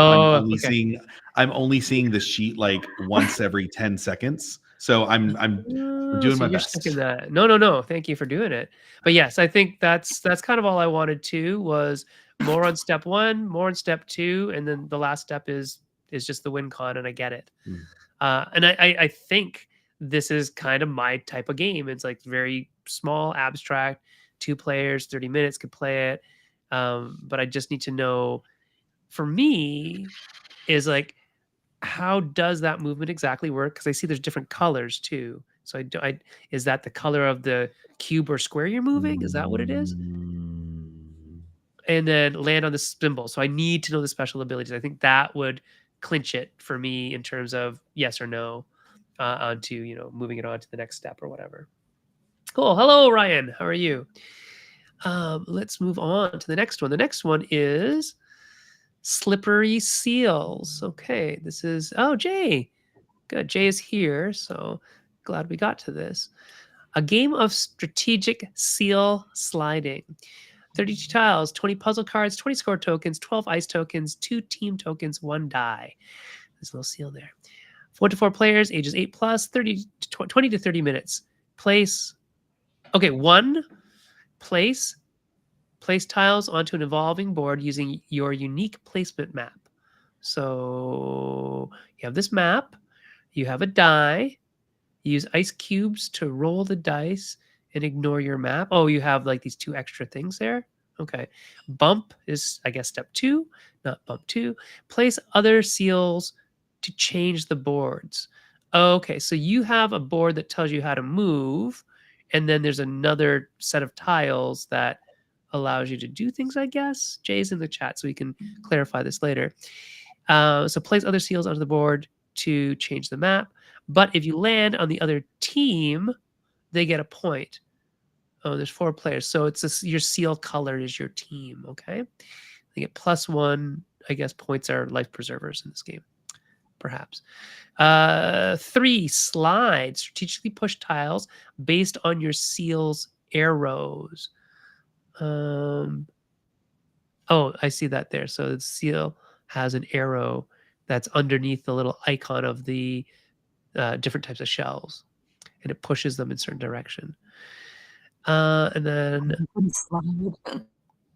C: only seeing the sheet like once every 10 seconds. So I'm doing my best.
A: That. No. Thank you for doing it. But yes, I think that's kind of all I wanted to was more on step 1, more on step 2, and then the last step is just the win con, and I get it. And I think this is kind of my type of game. It's like very small, abstract, 2 players, 30 minutes could play it. But I just need to know, for me, is like, how does that movement exactly work? Because I see there's different colors too. So is that the color of the cube or square you're moving? Is that what it is? And then land on the symbol. So I need to know the special abilities. I think that would clinch it for me in terms of yes or no onto moving it on to the next step or whatever. Cool. Hello, Ryan. How are you? Let's move on to the next one. The next one is Slippery Seals. Okay, this is Jay. Good. Jay is here, so glad we got to this. A game of strategic seal sliding. 32 tiles, 20 puzzle cards, 20 score tokens, 12 ice tokens, 2 team tokens, 1 die. There's a little seal there. 4 to 4 players, ages 8 plus, 20 to 30 minutes. Place 1. Place tiles onto an evolving board using your unique placement map. So you have this map, you have a die, you use ice cubes to roll the dice and ignore your map. Oh, you have like these 2 extra things there. Okay. Bump is, I guess, step 2, not bump 2. Place other seals to change the boards. Okay, so you have a board that tells you how to move, and then there's another set of tiles that allows you to do things, I guess. Jay's in the chat, so we can clarify this later. So place other seals onto the board to change the map. But if you land on the other team, they get a point. Oh, there's 4 players. So it's your seal color is your team, okay? They get +1, I guess points are life preservers in this game, perhaps. 3, slide. Strategically push tiles based on your seal's arrows. Oh, I see that there. So the seal has an arrow that's underneath the little icon of the different types of shells, and it pushes them in a certain direction. And then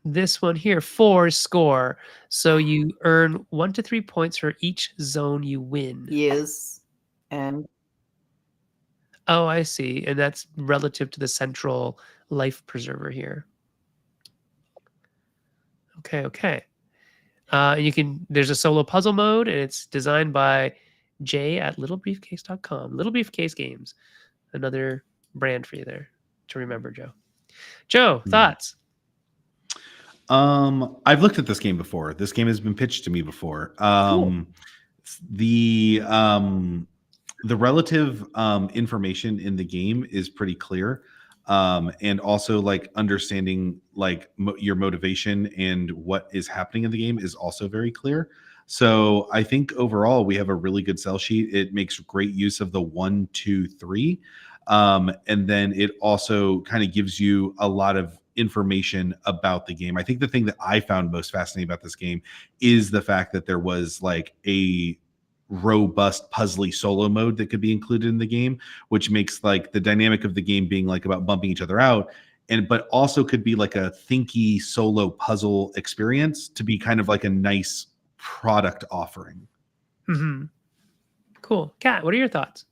A: this one here, 4 score. So you earn 1 to 3 points for each zone you win.
B: Yes. And
A: oh, I see. And that's relative to the central life preserver here. Okay. There's a solo puzzle mode, and it's designed by Jay at littlebriefcase.com. Little Briefcase Games, another brand for you there to remember, Joe. Joe, thoughts?
C: I've looked at this game before. This game has been pitched to me before.
A: Cool.
C: The relative information in the game is pretty clear. And also like understanding like your motivation and what is happening in the game is also very clear. So I think overall we have a really good sell sheet. It makes great use of the 1, 2, 3. And then it also kind of gives you a lot of information about the game. I think the thing that I found most fascinating about this game is the fact that there was like a robust puzzly solo mode that could be included in the game, which makes like the dynamic of the game being like about bumping each other out, and but also could be like a thinky solo puzzle experience to be kind of like a nice product offering.
A: Mm-hmm. Cool. Kat, what are your thoughts?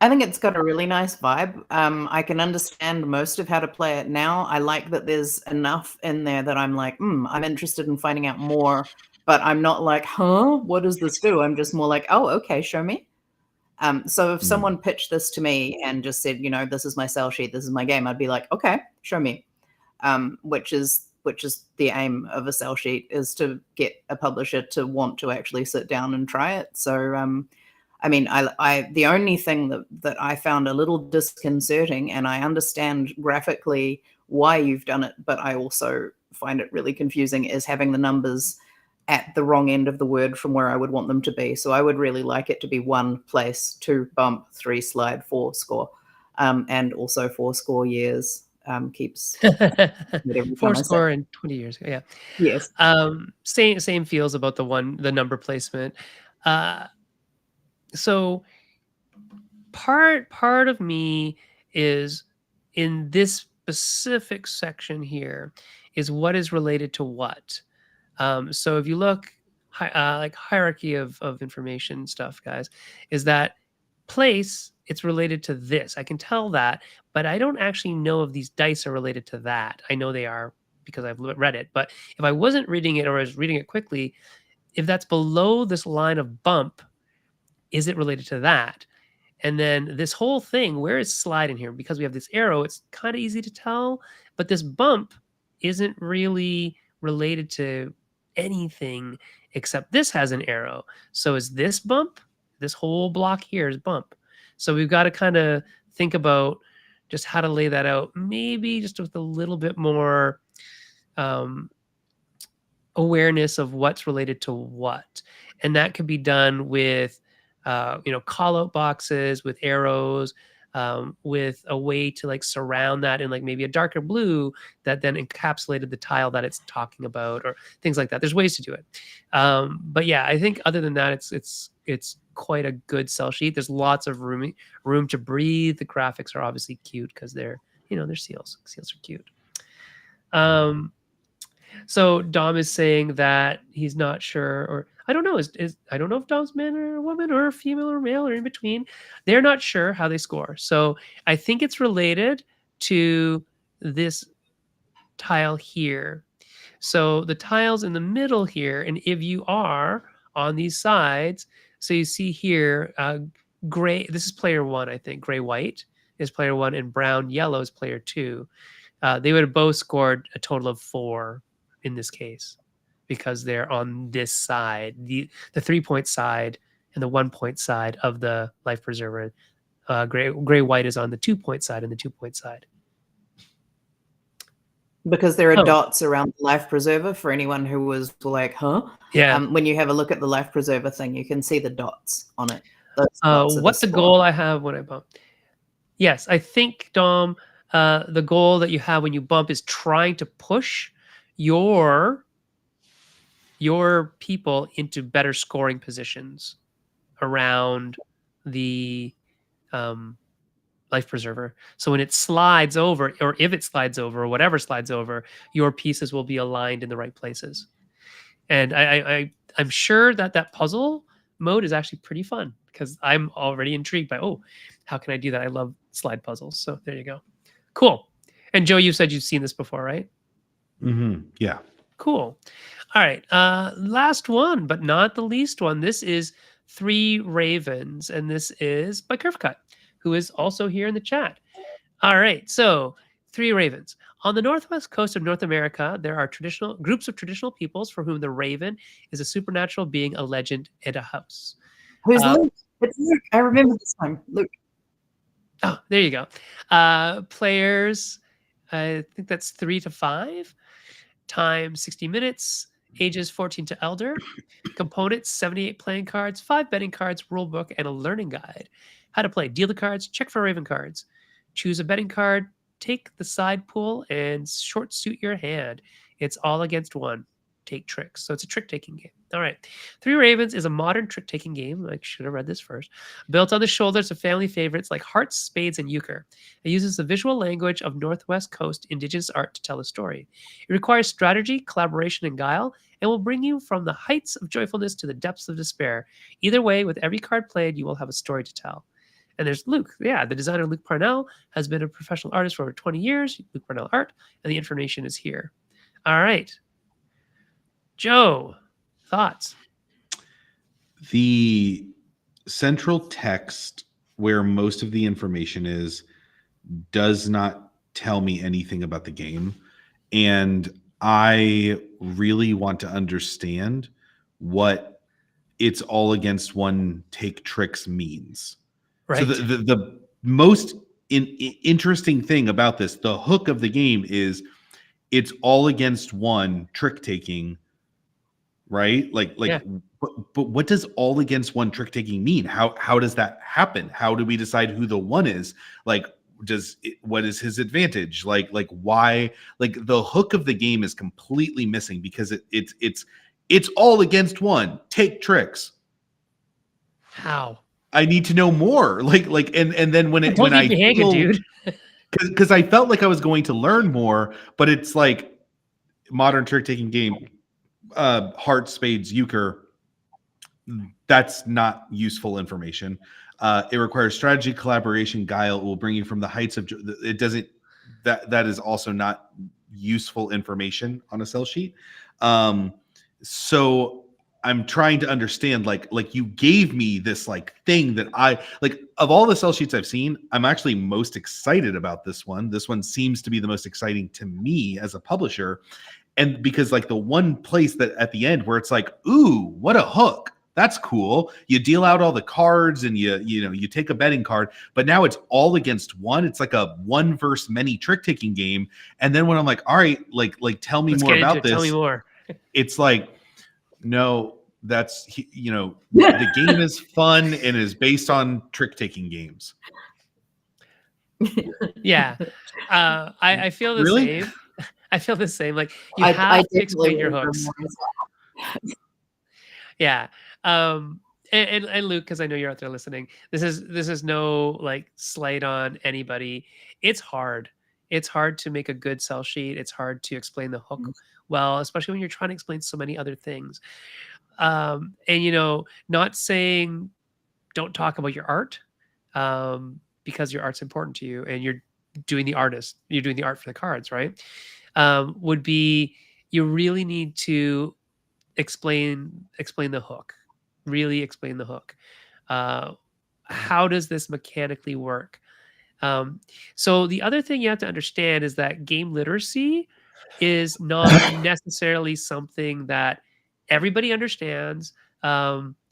B: I think it's got a really nice vibe. I can understand most of how to play it now. I like that there's enough in there that I'm like, I'm interested in finding out more, but I'm not like, what does this do? I'm just more like, oh, okay, show me. So if someone pitched this to me and just said, this is my sell sheet, this is my game, I'd be like, okay, show me. Which is the aim of a sell sheet, is to get a publisher to want to actually sit down and try it. So, I mean, the only thing that I found a little disconcerting, and I understand graphically why you've done it, but I also find it really confusing, is having the numbers at the wrong end of the word from where I would want them to be. So I would really like it to be 1 place, 2 bump, 3 slide, 4 score, and also 4 score years. Keeps
A: 4 score in 20 years. Yeah.
B: Yes.
A: Same feels about the number placement. So part of me is in this specific section here is what is related to what. So if you look like hierarchy of information stuff, guys, is that place, it's related to this. I can tell that, but I don't actually know if these dice are related to that. I know they are because I've read it, but if I wasn't reading it, or I was reading it quickly, if that's below this line of bump, is it related to that? And then this whole thing, where is slide in here? Because we have this arrow, it's kind of easy to tell, but this bump isn't really related to anything except this has an arrow. So is this bump? This whole block here is bump. So we've got to kind of think about just how to lay that out, maybe just with a little bit more awareness of what's related to what. And that could be done with call out boxes, with arrows, with a way to like surround that in like maybe a darker blue that then encapsulated the tile that it's talking about, or things like that. There's ways to do it. But yeah, I think other than that, it's quite a good sell sheet. There's lots of room to breathe. The graphics are obviously cute because they're seals. Seals are cute. So Dom is saying that he's not sure, or I don't know. I don't know if Dom's man or a woman or a female or male or in between. They're not sure how they score. So I think it's related to this tile here. So the tiles in the middle here, and if you are on these sides, so you see here, gray, this is player 1, I think. Gray white is player 1, and brown yellow is player 2. They would have both scored a total of 4 in this case, because they're on this side, the 3-point side and the 1-point side of the life preserver. Gray white is on the 2-point side and the 2-point side.
B: Because there are dots around the life preserver, for anyone who was like,
A: Yeah.
B: When you have a look at the life preserver thing, you can see the dots on it.
A: What's the goal I have when I bump? Yes, I think, Dom, the goal that you have when you bump is trying to push your people into better scoring positions around the life preserver. So when it slides over, or if it slides over, or whatever slides over, your pieces will be aligned in the right places. And I'm sure that puzzle mode is actually pretty fun, because I'm already intrigued by, how can I do that? I love slide puzzles. So there you go. Cool. And Joe, you said you've seen this before, right?
C: Mm-hmm. Yeah.
A: Cool. All right. Last one, but not the least one. This is Three Ravens, and this is by Curve Cut, who is also here in the chat. All right. So, Three Ravens. On the northwest coast of North America, there are traditional groups of traditional peoples for whom the raven is a supernatural being, a legend, and a house.
B: Who's Luke? It's Luke. I remember this time. Luke.
A: Oh, there you go. Players, I think that's 3 to 5. Time 60 minutes. Ages 14 to elder. Components 78 playing cards, 5 betting cards, rulebook, and a learning guide. How to play: deal the cards, check for raven cards, choose a betting card, take the side pool, and short suit your hand. It's all against one. Take tricks. So it's a trick taking game. All right. Three Ravens is a modern trick taking game. I should have read this first. Built on the shoulders of family favorites like hearts, spades, and euchre. It uses the visual language of Northwest Coast indigenous art to tell a story. It requires strategy, collaboration, and guile, and will bring you from the heights of joyfulness to the depths of despair. Either way, with every card played, you will have a story to tell. And there's Luke. Yeah, the designer Luke Parnell has been a professional artist for over 20 years. Luke Parnell Art, and the information is here. All right. Joe, thoughts?
C: The central text where most of the information is does not tell me anything about the game. And I really want to understand what it's all against one take tricks means.
A: Right.
C: So the most interesting thing about this, the hook of the game is it's all against one trick taking, right?
A: Yeah.
C: But what does all against one trick taking mean? How does that happen? How do we decide who the one is? Like, what is his advantage? Like why? Like the hook of the game is completely missing because it's all against one. Take tricks.
A: How?
C: I need to know more. And then when
A: Don't leave me hanging, dude.
C: Because I felt like I was going to learn more, but it's like modern trick taking game, hearts, spades, euchre. That's not useful information. It requires strategy, collaboration, guile. It will bring you from the heights of. It doesn't. That is also not useful information on a sell sheet. So I'm trying to understand. Like you gave me this like thing that I like. Of all the sell sheets I've seen, I'm actually most excited about this one. This one seems to be the most exciting to me as a publisher, and because like the one place that at the end where it's like, ooh, what a hook. That's cool. You deal out all the cards and you take a betting card, but now it's all against one. It's like a one versus many trick taking game. And then when I'm like, all right, like tell me more about this.
A: Tell me more.
C: It's like, no, that's the game is fun and is based on trick taking games.
A: Yeah, I feel the same. I feel the same. Like you have to explain your hooks. Yeah. And Luke, because I know you're out there listening, this is no like slight on anybody. It's hard. It's hard to make a good sell sheet. It's hard to explain the hook well, especially when you're trying to explain so many other things. And not saying don't talk about your art, because your art's important to you and you're doing the art for the cards, right? Would be you really need to explain the hook. Really explain the hook. How does this mechanically work? So the other thing you have to understand is that game literacy is not necessarily something that everybody understands.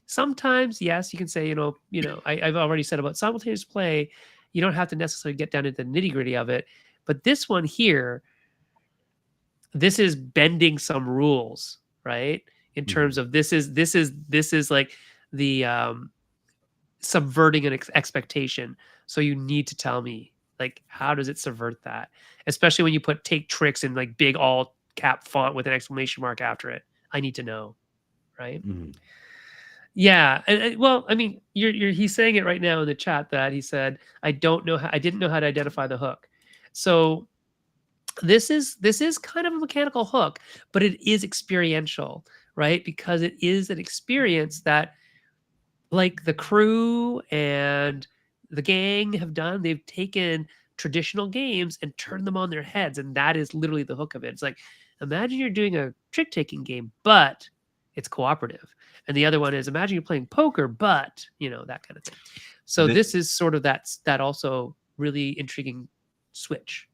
A: Sometimes, yes, you can say, I've already said about simultaneous play, you don't have to necessarily get down into the nitty gritty of it. But this one here, this is bending some rules, right? In terms of this is like the subverting an expectation. So you need to tell me, like, how does it subvert that? Especially when you put take tricks in like big all cap font with an exclamation mark after it. I need to know, right? Yeah. And well, I mean, he's saying it right now in the chat that he said, I didn't know how to identify the hook. So this is kind of a mechanical hook, but it is experiential, right? Because it is an experience that like the crew and the gang have done. They've taken traditional games and turned them on their heads, and that is literally the hook of it. It's like imagine you're doing a trick-taking game, but it's cooperative. And the other one is, imagine you're playing poker, but, that kind of thing. So this is sort of that also really intriguing switch.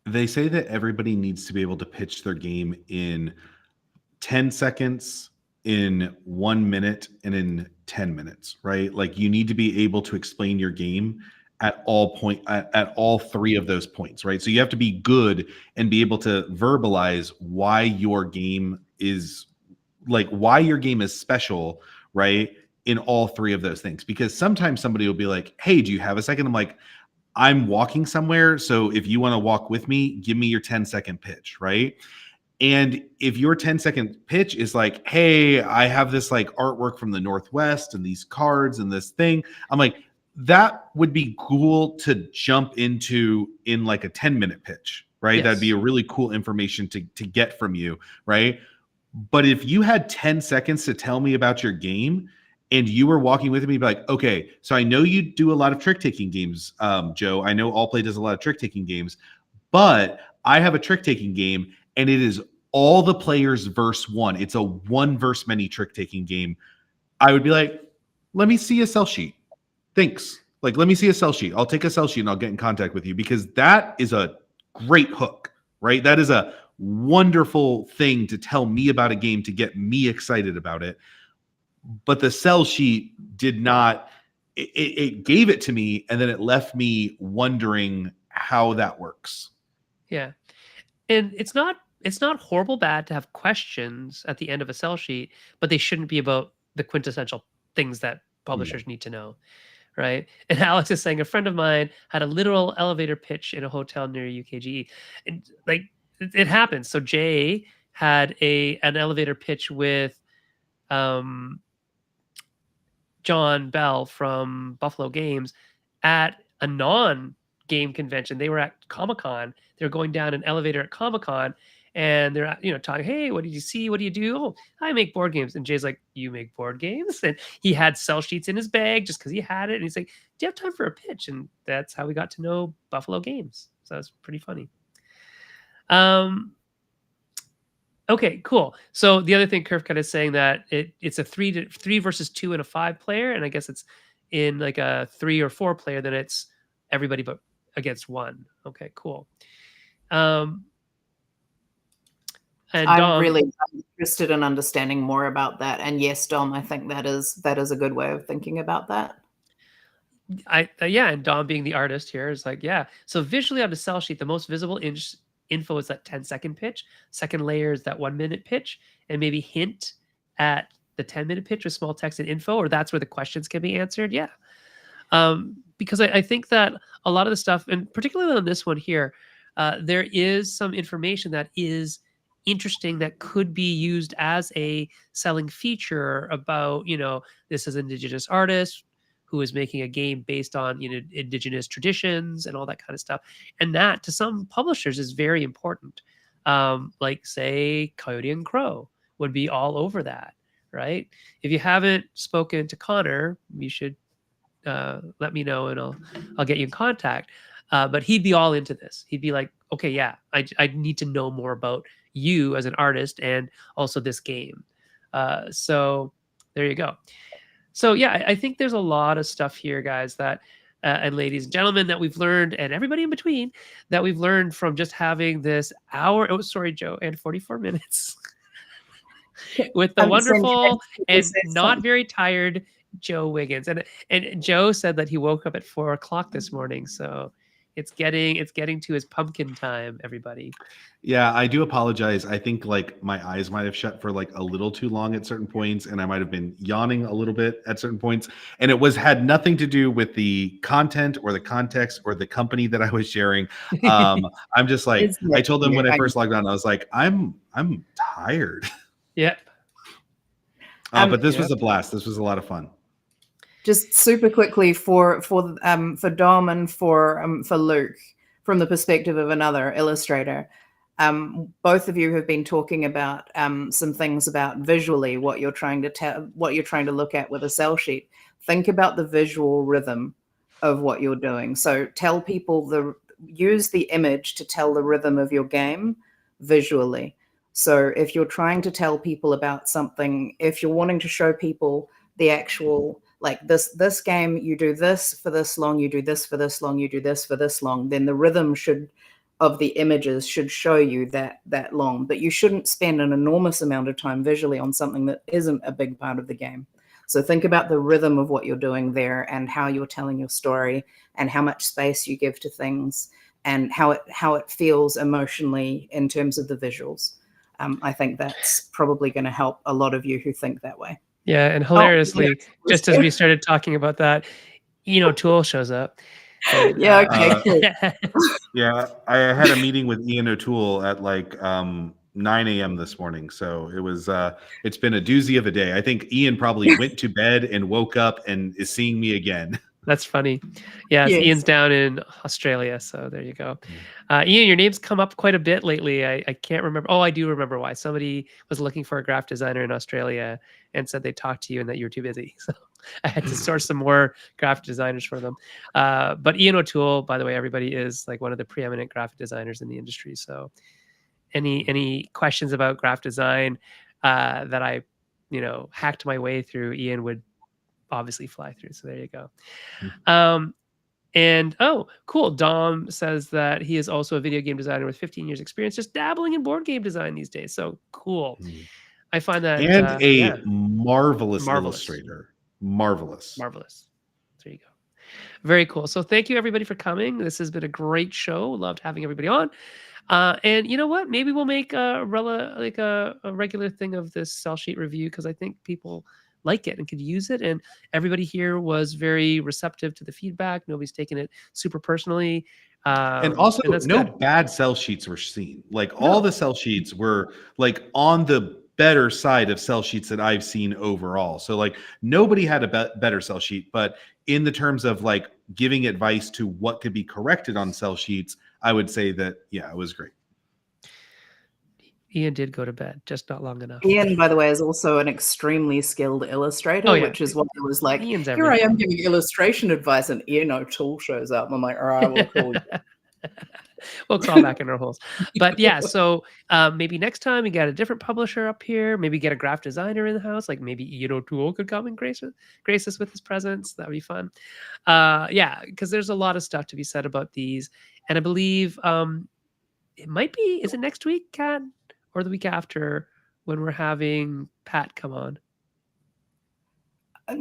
C: They say that everybody needs to be able to pitch their game in 10 seconds, in 1 minute, and in 10 minutes, right? Like you need to be able to explain your game at all three of those points, right? So you have to be good and be able to verbalize why your game is special, right? In all three of those things. Because sometimes somebody will be like, hey, do you have a second? I'm like, I'm walking somewhere. So if you want to walk with me, give me your 10-second pitch, right? And if your 10-second pitch is like, hey, I have this like artwork from the Northwest and these cards and this thing, I'm like, that would be cool to jump into in like a 10-minute pitch, right?
A: Yes.
C: That'd be a really cool information to get from you, right? But if you had 10 seconds to tell me about your game and you were walking with me, be like, okay, so I know you do a lot of trick-taking games, Joe. I know Allplay does a lot of trick-taking games, but I have a trick-taking game and it is all the players verse one. It's a one verse many trick-taking game. I would be like, let me see a sell sheet. Thanks. Like, let me see a sell sheet. I'll take a sell sheet and I'll get in contact with you, because that is a great hook, right? That is a wonderful thing to tell me about a game to get me excited about it. But the sell sheet did not, it gave it to me and then it left me wondering how that works.
A: Yeah. And it's not horrible bad to have questions at the end of a sell sheet, but they shouldn't be about the quintessential things that publishers need to know. Right. And Alex is saying, a friend of mine had a literal elevator pitch in a hotel near UKGE. And like, it happens. So Jay had an elevator pitch with John Bell from Buffalo Games at a non-game convention. They were at Comic-Con. They're going down an elevator at Comic-Con, and they're talking, hey, what did you see? What do you do? Oh, I make board games. And Jay's like, you make board games? And he had sell sheets in his bag just because he had it. And he's like, do you have time for a pitch? And that's how we got to know Buffalo Games. So that's pretty funny. Okay, cool. So the other thing Curvecut is saying that it's a 3 versus 2 and a 5 player. And I guess it's in like a 3 or 4 player, then it's everybody but against one. Okay, cool. And
B: I'm
A: Dom,
B: really interested in understanding more about that. And yes, Dom, I think that is a good way of thinking about that.
A: And Dom being the artist here is like, yeah. So visually on the sell sheet, the most visible info is that 10-second pitch. Second layer is that 1-minute pitch, and maybe hint at the 10-minute pitch with small text and info, or that's where the questions can be answered. Yeah. Because I think that a lot of the stuff, and particularly on this one here, there is some information that is interesting that could be used as a selling feature about, this is an Indigenous artist who is making a game based on, Indigenous traditions and all that kind of stuff. And that to some publishers is very important. Like say Coyote and Crow would be all over that, right? If you haven't spoken to Connor, you should let me know and I'll get you in contact. But he'd be all into this. He'd be like, okay, yeah, I need to know more about you as an artist and also this game. So there you go. So yeah, I think there's a lot of stuff here, guys, that and ladies and gentlemen, that we've learned, and everybody in between, that we've learned from just having this hour. Oh, sorry, Joe, and 44 minutes with the wonderful and not very tired Joe Wiggins. And Joe said that he woke up at 4 o'clock this morning. So it's getting to his pumpkin time, everybody.
C: Yeah, I do apologize. I think like my eyes might have shut for like a little too long at certain points, and I might have been yawning a little bit at certain points. And it had nothing to do with the content or the context or the company that I was sharing. I'm just like, I told them when I first logged on, I was like, I'm tired.
A: Yep.
C: But this was a blast. This was a lot of fun.
B: Just super quickly for Dom and for Luke, from the perspective of another illustrator, both of you have been talking about some things about visually what you're trying to look at with a sell sheet. Think about the visual rhythm of what you're doing. So tell people use the image to tell the rhythm of your game visually. So if you're trying to tell people about something, if you're wanting to show people the actual, like this game, you do this for this long, you do this for this long, you do this for this long, then the rhythm of the images should show you that long. But you shouldn't spend an enormous amount of time visually on something that isn't a big part of the game. So think about the rhythm of what you're doing there and how you're telling your story and how much space you give to things and how it feels emotionally in terms of the visuals. I think that's probably going to help a lot of you who think that way.
A: Yeah, and hilariously, just as we started talking about that, Tool shows up. And,
B: yeah, okay, cool.
C: Yeah, I had a meeting with Ian O'Toole at like 9 a.m. this morning, so it was it's been a doozy of a day. I think Ian probably went to bed and woke up and is seeing me again.
A: That's funny. Yeah,
B: Yes.
A: Ian's down in Australia, so there you go. Ian, your name's come up quite a bit lately. I can't remember. Oh, I do remember why. Somebody was looking for a graphic designer in Australia and said they talked to you and that you were too busy. So I had to source some more graphic designers for them. But Ian O'Toole, by the way, everybody is like one of the preeminent graphic designers in the industry. So any questions about graphic design that I, hacked my way through, Ian would obviously fly through. So there you go. And oh, cool. Dom says that he is also a video game designer with 15 years experience, just dabbling in board game design these days. So cool. I find that
C: and marvelous illustrator. Marvelous.
A: There you go. Very cool. So thank you everybody for coming. This has been a great show. Loved having everybody on. And you know what? Maybe we'll make a regular thing of this sell sheet review because I think people like it and could use it. And everybody here was very receptive to the feedback. Nobody's taking it super personally.
C: And also, no
A: good.
C: bad sell sheets were seen. Like all the sell sheets were like on the better side of sell sheets that I've seen overall. So like nobody had a better sell sheet, but in the terms of like giving advice to what could be corrected on sell sheets, I would say that, yeah, it was great.
A: Ian did go to bed, just not long enough.
B: Ian, by the way, is also an extremely skilled illustrator, which is what it was like.
A: Ian's
B: here I am giving illustration advice, and Ian O'Toole shows up. I'm like, all right, we'll call you.
A: We'll crawl back in our holes. But yeah, so maybe next time we get a different publisher up here, maybe get a graphic designer in the house, like maybe Ian O'Toole could come and grace us with his presence. That would be fun. Yeah, because there's a lot of stuff to be said about these. And I believe it might be, is it next week, Kat? Or the week after when we're having Pat come on?
B: I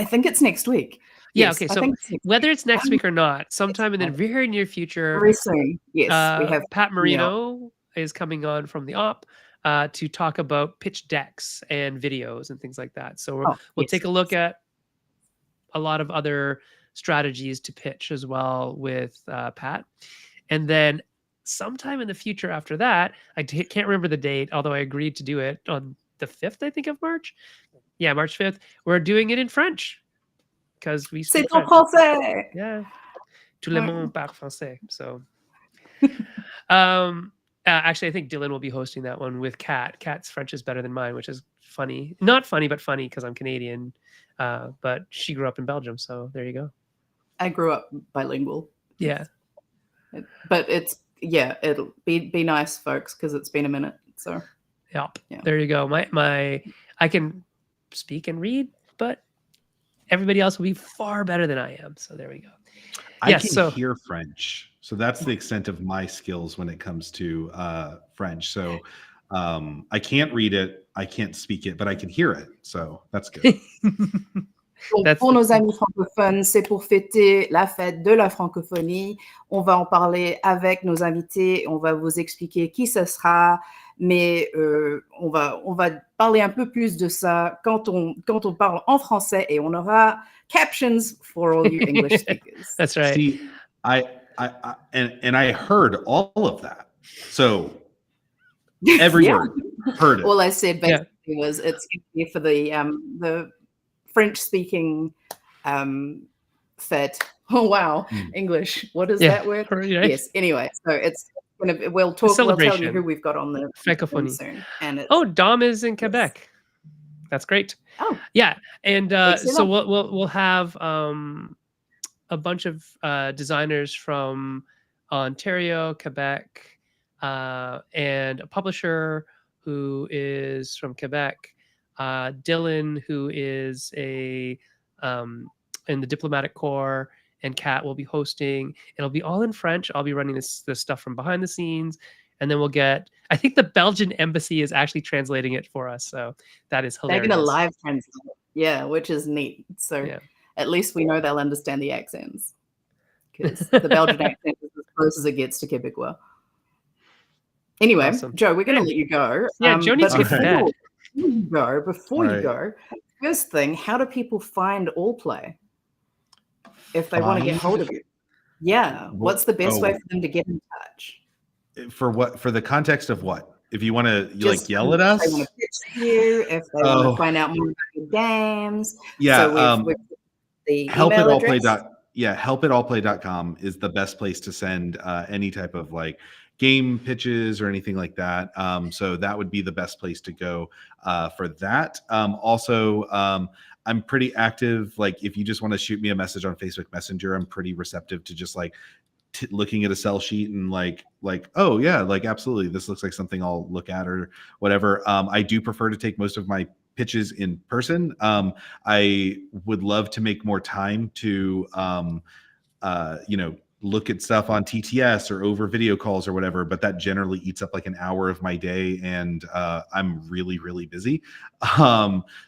B: think it's next week.
A: Yeah, yes, okay. So whether it's next week or not, sometime in the very near future,
B: very soon. Yes, we have
A: Pat Marino is coming on from the op to talk about pitch decks and videos and things like that. So we'll take a look at a lot of other strategies to pitch as well with Pat. And then sometime in the future after that, I can't remember the date, although I agreed to do it on the 5th, I think, of March. Yeah, March 5th. We're doing it in French because we speak French.
B: Français.
A: Yeah. Tout le monde parle français. So, actually, I think Dylan will be hosting that one with Kat. Kat's French is better than mine, which is funny. Not funny, but funny because I'm Canadian. But she grew up in Belgium, so there you go.
B: I grew up bilingual.
A: Yeah.
B: But it'll be nice, folks, because it's been a minute. So
A: yeah, there you go. I can speak and read, but everybody else will be far better than I am. So there we go.
C: I can hear French, so that's the extent of my skills when it comes to French. So I can't read it, I can't speak it, but I can hear it. So that's good.
B: Pour nos amis francophones, c'est pour fêter la fête de la francophonie. On va en parler avec nos invités. On va vous expliquer qui ce sera. Mais on va parler un peu plus de ça quand on parle en français et on aura captions for all you English speakers.
A: That's right.
C: See, I heard all of that. So every word, heard it.
B: All I said basically was it's for the French-speaking fête. Oh wow, English. What is that word?
A: Right.
B: Yes. Anyway, so it's gonna. We'll tell you who we've got on the
A: Francophonie
B: soon. And
A: Dom is in Quebec. That's great.
B: Oh
A: yeah, and so we'll have a bunch of designers from Ontario, Quebec, and a publisher who is from Quebec, Dylan, who is a in the diplomatic corps, and Kat will be hosting. It'll be all in French. I'll be running this stuff from behind the scenes, and then we'll get. I think the Belgian embassy is actually translating it for us, so that is hilarious.
B: They're gonna live translate, yeah, which is neat. So
A: Yeah.
B: at least we know they'll understand the accents, because the Belgian accent is as close as it gets to Quebecois. Anyway,
A: Awesome.
B: Joe, we're gonna let you go.
A: Yeah, Joe needs to get to bed.
B: Before you go, first thing, how do people find Allplay if they want to get hold of you? Yeah, what's the best way for them to get in touch?
C: For what? For the context of what? If you want to
B: Just
C: like yell at us,
B: if they want to pitch you, if they want to find out more about your games.
C: Yeah,
B: So we've the
C: help
B: email
C: at
B: address.
C: help@allplay.com is the best place to send any type of like game pitches or anything like that. So that would be the best place to go for that. Also, I'm pretty active. Like if you just want to shoot me a message on Facebook Messenger, I'm pretty receptive to just like looking at a sell sheet and like, oh yeah, like absolutely, this looks like something I'll look at or whatever. I do prefer to take most of my pitches in person. I would love to make more time to, look at stuff on TTS or over video calls or whatever, but that generally eats up like an hour of my day, and I'm really, really busy.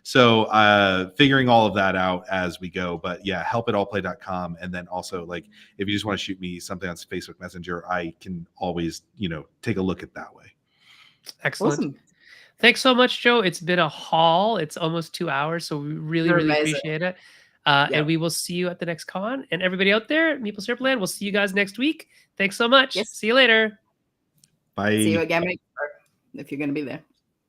C: So figuring all of that out as we go. But yeah, help@allplay.com. And then also like if you just want to shoot me something on Facebook Messenger, I can always, take a look at that way.
A: Excellent.
B: Awesome.
A: Thanks so much, Joe. It's been a haul. It's almost 2 hours, so we really,
B: You're
A: really
B: amazing.
A: appreciate it. And we will see you at the next con. And everybody out there, Meeple Syrup Land, we'll see you guys next week. Thanks so much.
B: Yes.
A: See you later.
C: Bye.
B: See you at Game Week if you're going to be there.